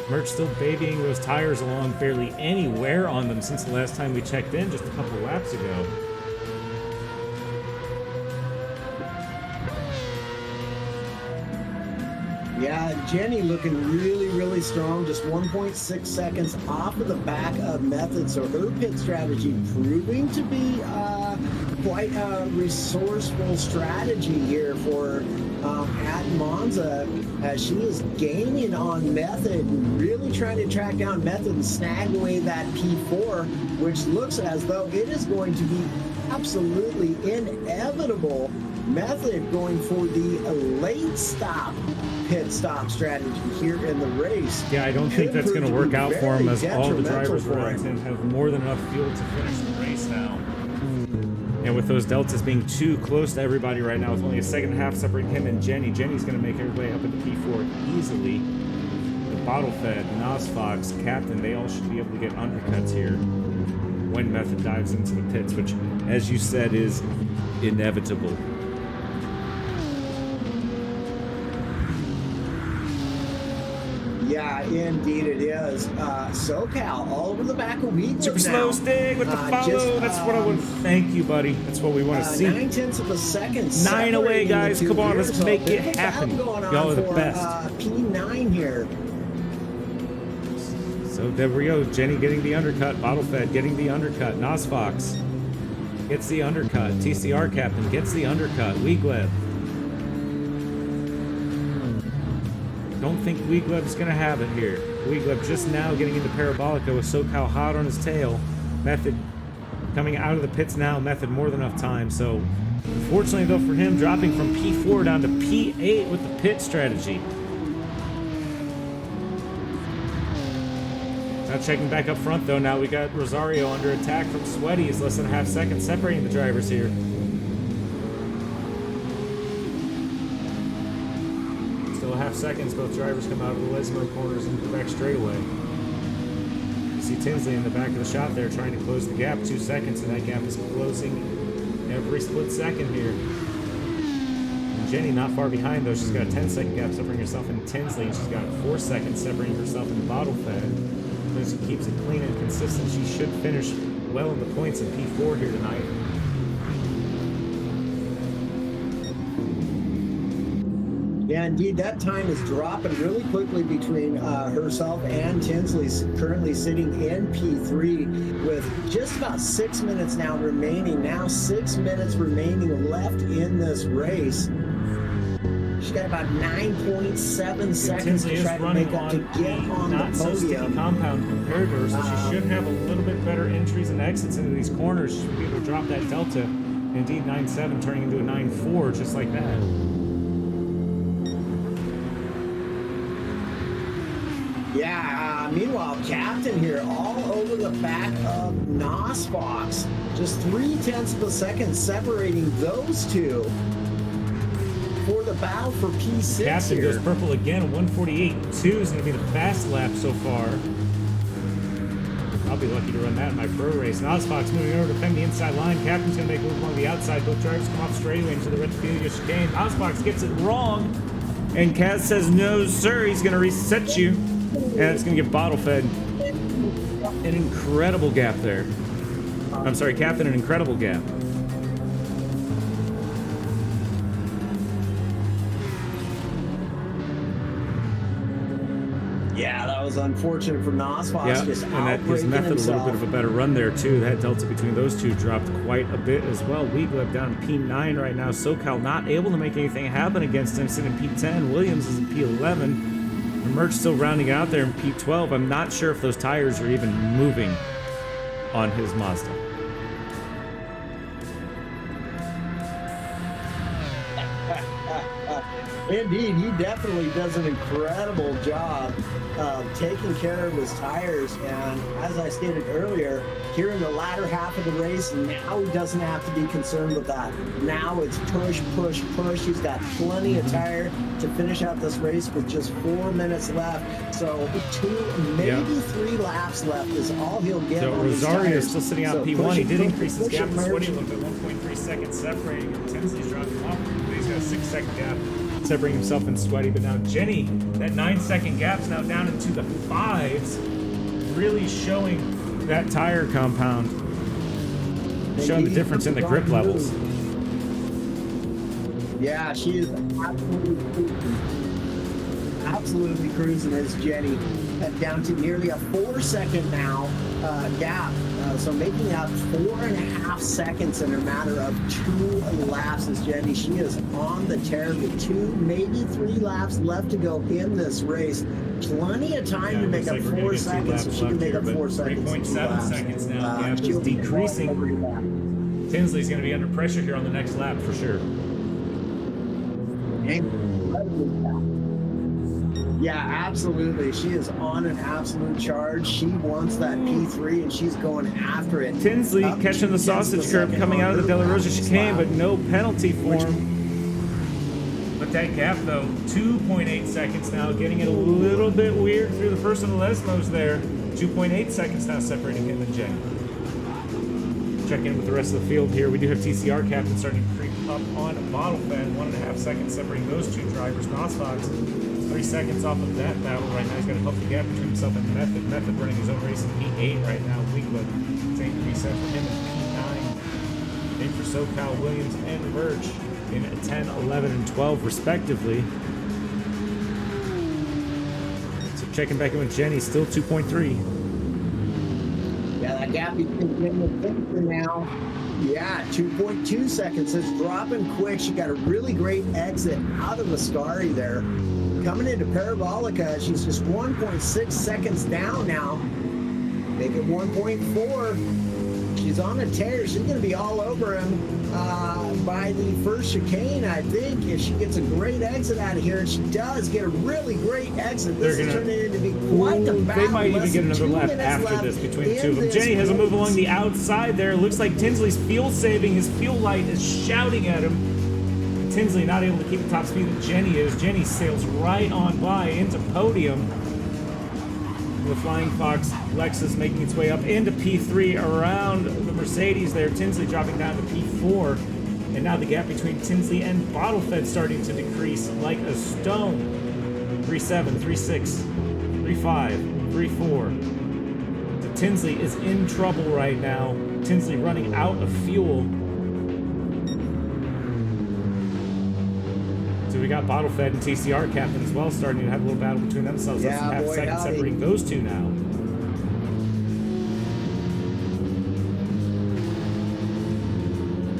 Merch still babying those tires along barely anywhere on them since the last time we checked in just a couple laps ago. Yeah, Jenny looking really, really strong. Just 1.6 seconds off of the back of Method. So her pit strategy proving to be quite a resourceful strategy here for at Monza, as she is gaining on Method, really trying to track down Method and snag away that P4, which looks as though it is going to be absolutely inevitable. Method going for the late stop pit stop strategy here in the race. Yeah, I don't think that's going to work out for him, as all the drivers around him have more than enough fuel to finish the race now. And with those deltas being too close to everybody right now, with only a second and a half separating him and Jenny, Jenny's going to make her way up into P4 easily. The Bottle Fed, Nosfox, Captain, they all should be able to get undercuts here when Method dives into the pits, which, as you said, is inevitable. Yeah, indeed it is. SoCal all over the back of Weegleb Super slow stick with the follow. That's what I would. Thank you, buddy. That's what we want to see. 0.9 of a second. 9 away, guys. Come on, let's make it happen. Y'all are the best. P9 here. So there we go. Jenny getting the undercut. Bottle Fed getting the undercut. Nosfox gets the undercut. TCR Captain gets the undercut. Weegleb. Don't think Weegleb is going to have it here. Weegleb just now getting into Parabolica with SoCal hot on his tail. Method coming out of the pits now. Method more than enough time. So unfortunately though for him, dropping from P4 down to P8 with the pit strategy. Now checking back up front though, now we got Rosario under attack from Sweaty. He's less than a half second separating the drivers here. Half seconds, both drivers come out of the Lesmo corners into the back straightaway. You see Tinsley in the back of the shot there trying to close the gap. 2 seconds, and that gap is closing every split second here. And Jenny not far behind though. She's got a 10-second gap separating herself and Tinsley, and she's got 4 seconds separating herself in the Bottle Fed. As she keeps it clean and consistent, she should finish well in the points in P4 here tonight. Yeah, indeed, that time is dropping really quickly between herself and Tinsley, currently sitting in P3 with just about 6 minutes now remaining. Now 6 minutes remaining left in this race. She's got about 9.7 seconds to try to make up to get on the podium. Not so sticky compound compared to her, so she should have a little bit better entries and exits into these corners. She should be able to drop that delta. Indeed, 9.7 turning into a 9.4 just like that. Yeah, meanwhile, Captain here all over the back of Nosfox. Just 0.3 of a second separating those two. for the battle for P6 Captain here. goes purple again. 148.2 is going to be the fast lap so far. I'll be lucky to run that in my pro race. And Ozfox moving over to defend the inside line. Captain's going to make a move along the outside. Both drivers come off straightaway into the Renfield chicane. Ozfox gets it wrong. And Kaz says, no, sir, he's going to reset you. And it's going to get bottle fed. An incredible gap there. I'm sorry, Captain, an incredible gap. Yeah, that was unfortunate for Nosfox. Yeah, just and that gives outbreaking Method himself. a little bit of a better run there, too. That delta between those two dropped quite a bit as well. Weegleb down in P9 right now. SoCal not able to make anything happen against him, sitting in P10. Williams is in P11. And Merch still rounding out there in P12. I'm not sure if those tires are even moving on his Mazda. Indeed, he definitely does an incredible job of taking care of his tires. And as I stated earlier, here in the latter half of the race, now he doesn't have to be concerned with that. Now it's push, push, push. He's got plenty of tire to finish out this race with just 4 minutes left. So 2, maybe 3 laps left is all he'll get. So on these Rosario tires. is still sitting on So P1. He did increase his push gap it, with Sweaty a Merch. little bit, 1.3 seconds separating. And Tinsley's dropping off. He's got a 6-second gap separating himself and Sweaty. But now Jenny, that 9-second gap's now down into the 5s, really showing that tire compound, showing the difference in the grip levels. Yeah, she is absolutely cruising as Jenny, down to nearly a 4-second now gap. So making up 4.5 seconds in a matter of 2 laps as Jenny. She is on the tear with 2, maybe 3 laps left to go in this race. Plenty of time to make up 4 seconds, so she can make up 4 seconds. 3.7 seconds now. Gap is decreasing. Tinsley's going to be under pressure here on the next lap for sure. Yeah, absolutely. She is on an absolute charge. She wants that P3 and she's going after it. Tinsley catching the sausage curve coming out of the De La Rosa chicane, but no penalty for him. But that gap though, 2.8 seconds now, getting it a little bit weird through the first of the Lesmos there. 2.8 seconds now separating him and Jenny. Check in with the rest of the field here. We do have TCR Captain starting to creep up on Bottle Fed. 1.5 seconds separating those two drivers. Nosfox 3 seconds off of that battle right now. He's got to help the gap between himself and Method. Method running his own race in P8 right now. Weekwood, same reset for him in P9. Same for SoCal, Williams, and Verge in 10, 11, and 12 respectively. So checking back in with Jenny, still 2.3. Yeah, that gap between him and Victor now. Yeah, 2.2 seconds. It's dropping quick. She got a really great exit out of Ascari there. Coming into Parabolica, she's just 1.6 seconds down now. Make it 1.4. She's on a tear. She's going to be all over him by the first chicane, I think. If she gets a great exit out of here, and she does get a really great exit, this is turning into be quite the battle. They might even get another lap after this between the two of them. Jenny has a move along the outside there. Looks like Tinsley's fuel saving. His fuel light is shouting at him. Tinsley not able to keep the top speed that Jenny is. Jenny sails right on by into podium. The Flying Fox Lexus making its way up into P3 around the Mercedes there. Tinsley dropping down to P4. And now the gap between Tinsley and Bottlefed starting to decrease like a stone. 3.7, 3.6, 3.5, 3.4. So Tinsley is in trouble right now. Tinsley running out of fuel. So we got Bottlefed and TCR Captain as well starting to have a little battle between themselves. Less than half a second separating those two now.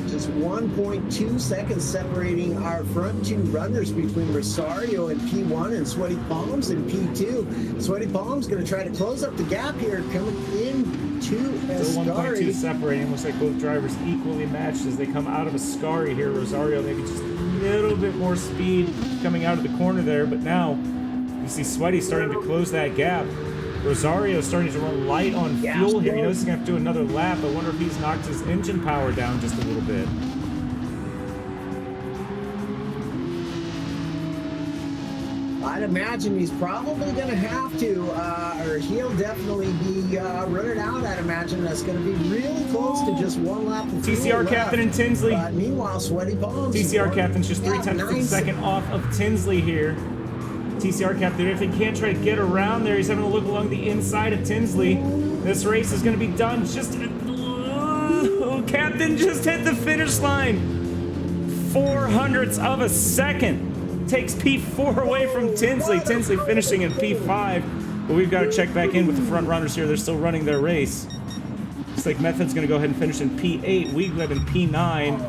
Just 1.2 seconds separating our front two runners between Rosario in P1 and Sweaty Palms in P2. Sweaty Palms going to try to close up the gap here coming into Still 1.2 Ascari. separating. Looks like both drivers equally matched as they come out of Ascari here. Rosario maybe just a little bit more speed coming out of the corner there, but now you see Sweaty starting to close that gap. Rosario starting to run light on fuel here. He knows he's going to have to do another lap. I wonder if he's knocked his engine power down just a little bit. I'd imagine he's probably going to have to, or he'll definitely be running out. I'd imagine that's going to be really close to just one lap of fuel TCR left. captain and Tinsley. Meanwhile, Sweaty Palms. TCR captain's just 3/10 of a second off of Tinsley here. TCR captain, if he can't try to get around there, he's having to look along the inside of Tinsley. This race is going to be done. Captain just hit the finish line. 0.04 of a second. Takes P4 away from Tinsley. Tinsley finishing in P5. But we've got to check back in with the front runners here. They're still running their race. Looks like Method's going to go ahead and finish in P8. Weegleb in P9.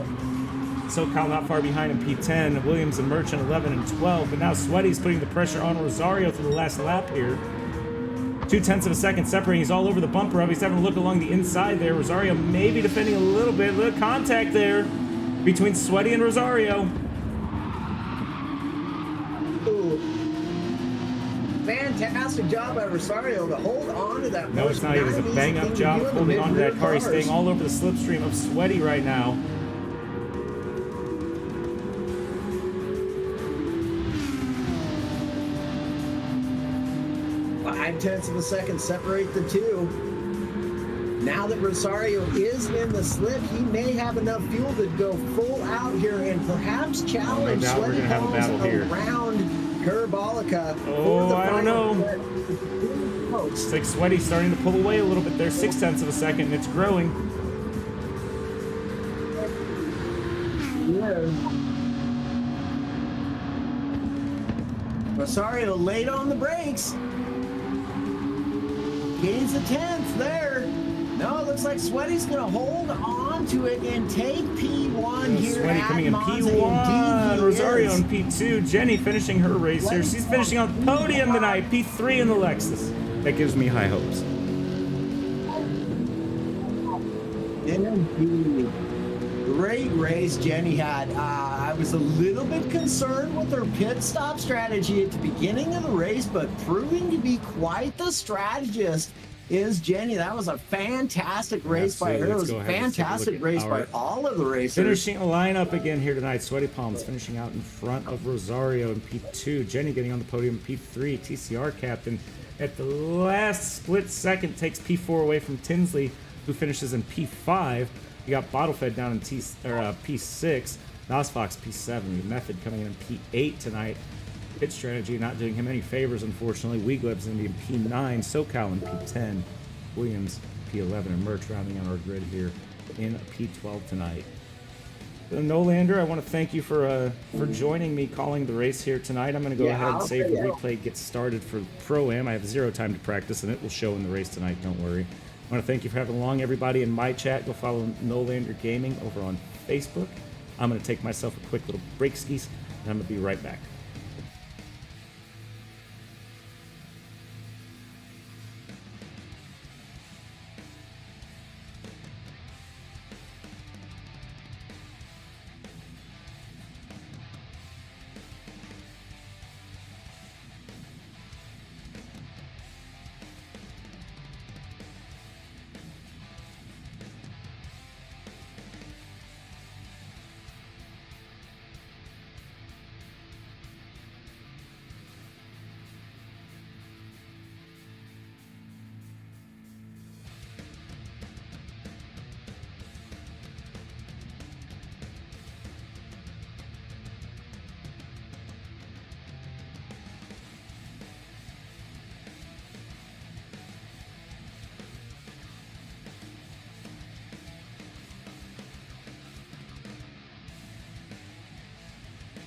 SoCal not far behind in P10. Williams and Merchant 11 and 12. But now Sweaty's putting the pressure on Rosario through the last lap here. 0.2 of a second separating. He's all over the bumper up. He's having to look along the inside there. Rosario maybe defending a little bit. Little contact there between Sweaty and Rosario. Fantastic job by Rosario to hold on to that. No, it's not. It was a bang-up job holding on to that car. He's staying all over the slipstream of Sweaty right now. .5 of a second separate the two. Now that Rosario is in the slip, he may have enough fuel to go full out here and perhaps challenge Sweaty Palms around Curbolica. Oh, I don't know. It's like Sweaty starting to pull away a little bit there. 0.6 of a second, and it's growing. Yeah. Rosario late on the brakes. Gains a 10th there. No, it looks like Sweaty's going to hold on to it and take P1 here. Sweaty coming in Monza. P1. Rosario in P2. Jenny finishing her race here. She's finishing on the podium tonight. P3 in the Lexus. That gives me high hopes. Indeed. Great race Jenny had. I was a little bit concerned with her pit stop strategy at the beginning of the race, but proving to be quite the strategist is Jenny. That was a fantastic race by her. It was a fantastic race by all of the racers. Finishing a lineup again here tonight. Sweaty Palms finishing out in front of Rosario in P2. Jenny getting on the podium in P3. TCR captain at the last split second takes P4 away from Tinsley, who finishes in P5. You got Bottlefed down in P6. Nosfox P7. Method coming in P8 tonight. Pit strategy not doing him any favors, unfortunately. Weegleb's in P9. SoCal in P10. Williams P11. And Merch rounding out our grid here in P12 tonight. Nolander, I want to thank you for joining me calling the race here tonight. I'm going to go ahead and save the replay, get started for Pro-Am. I have 0 time to practice, and it will show in the race tonight. Don't worry. I want to thank you for having along, everybody in my chat. Go follow Nolander Gaming over on Facebook. I'm going to take myself a quick little break skis, and I'm going to be right back.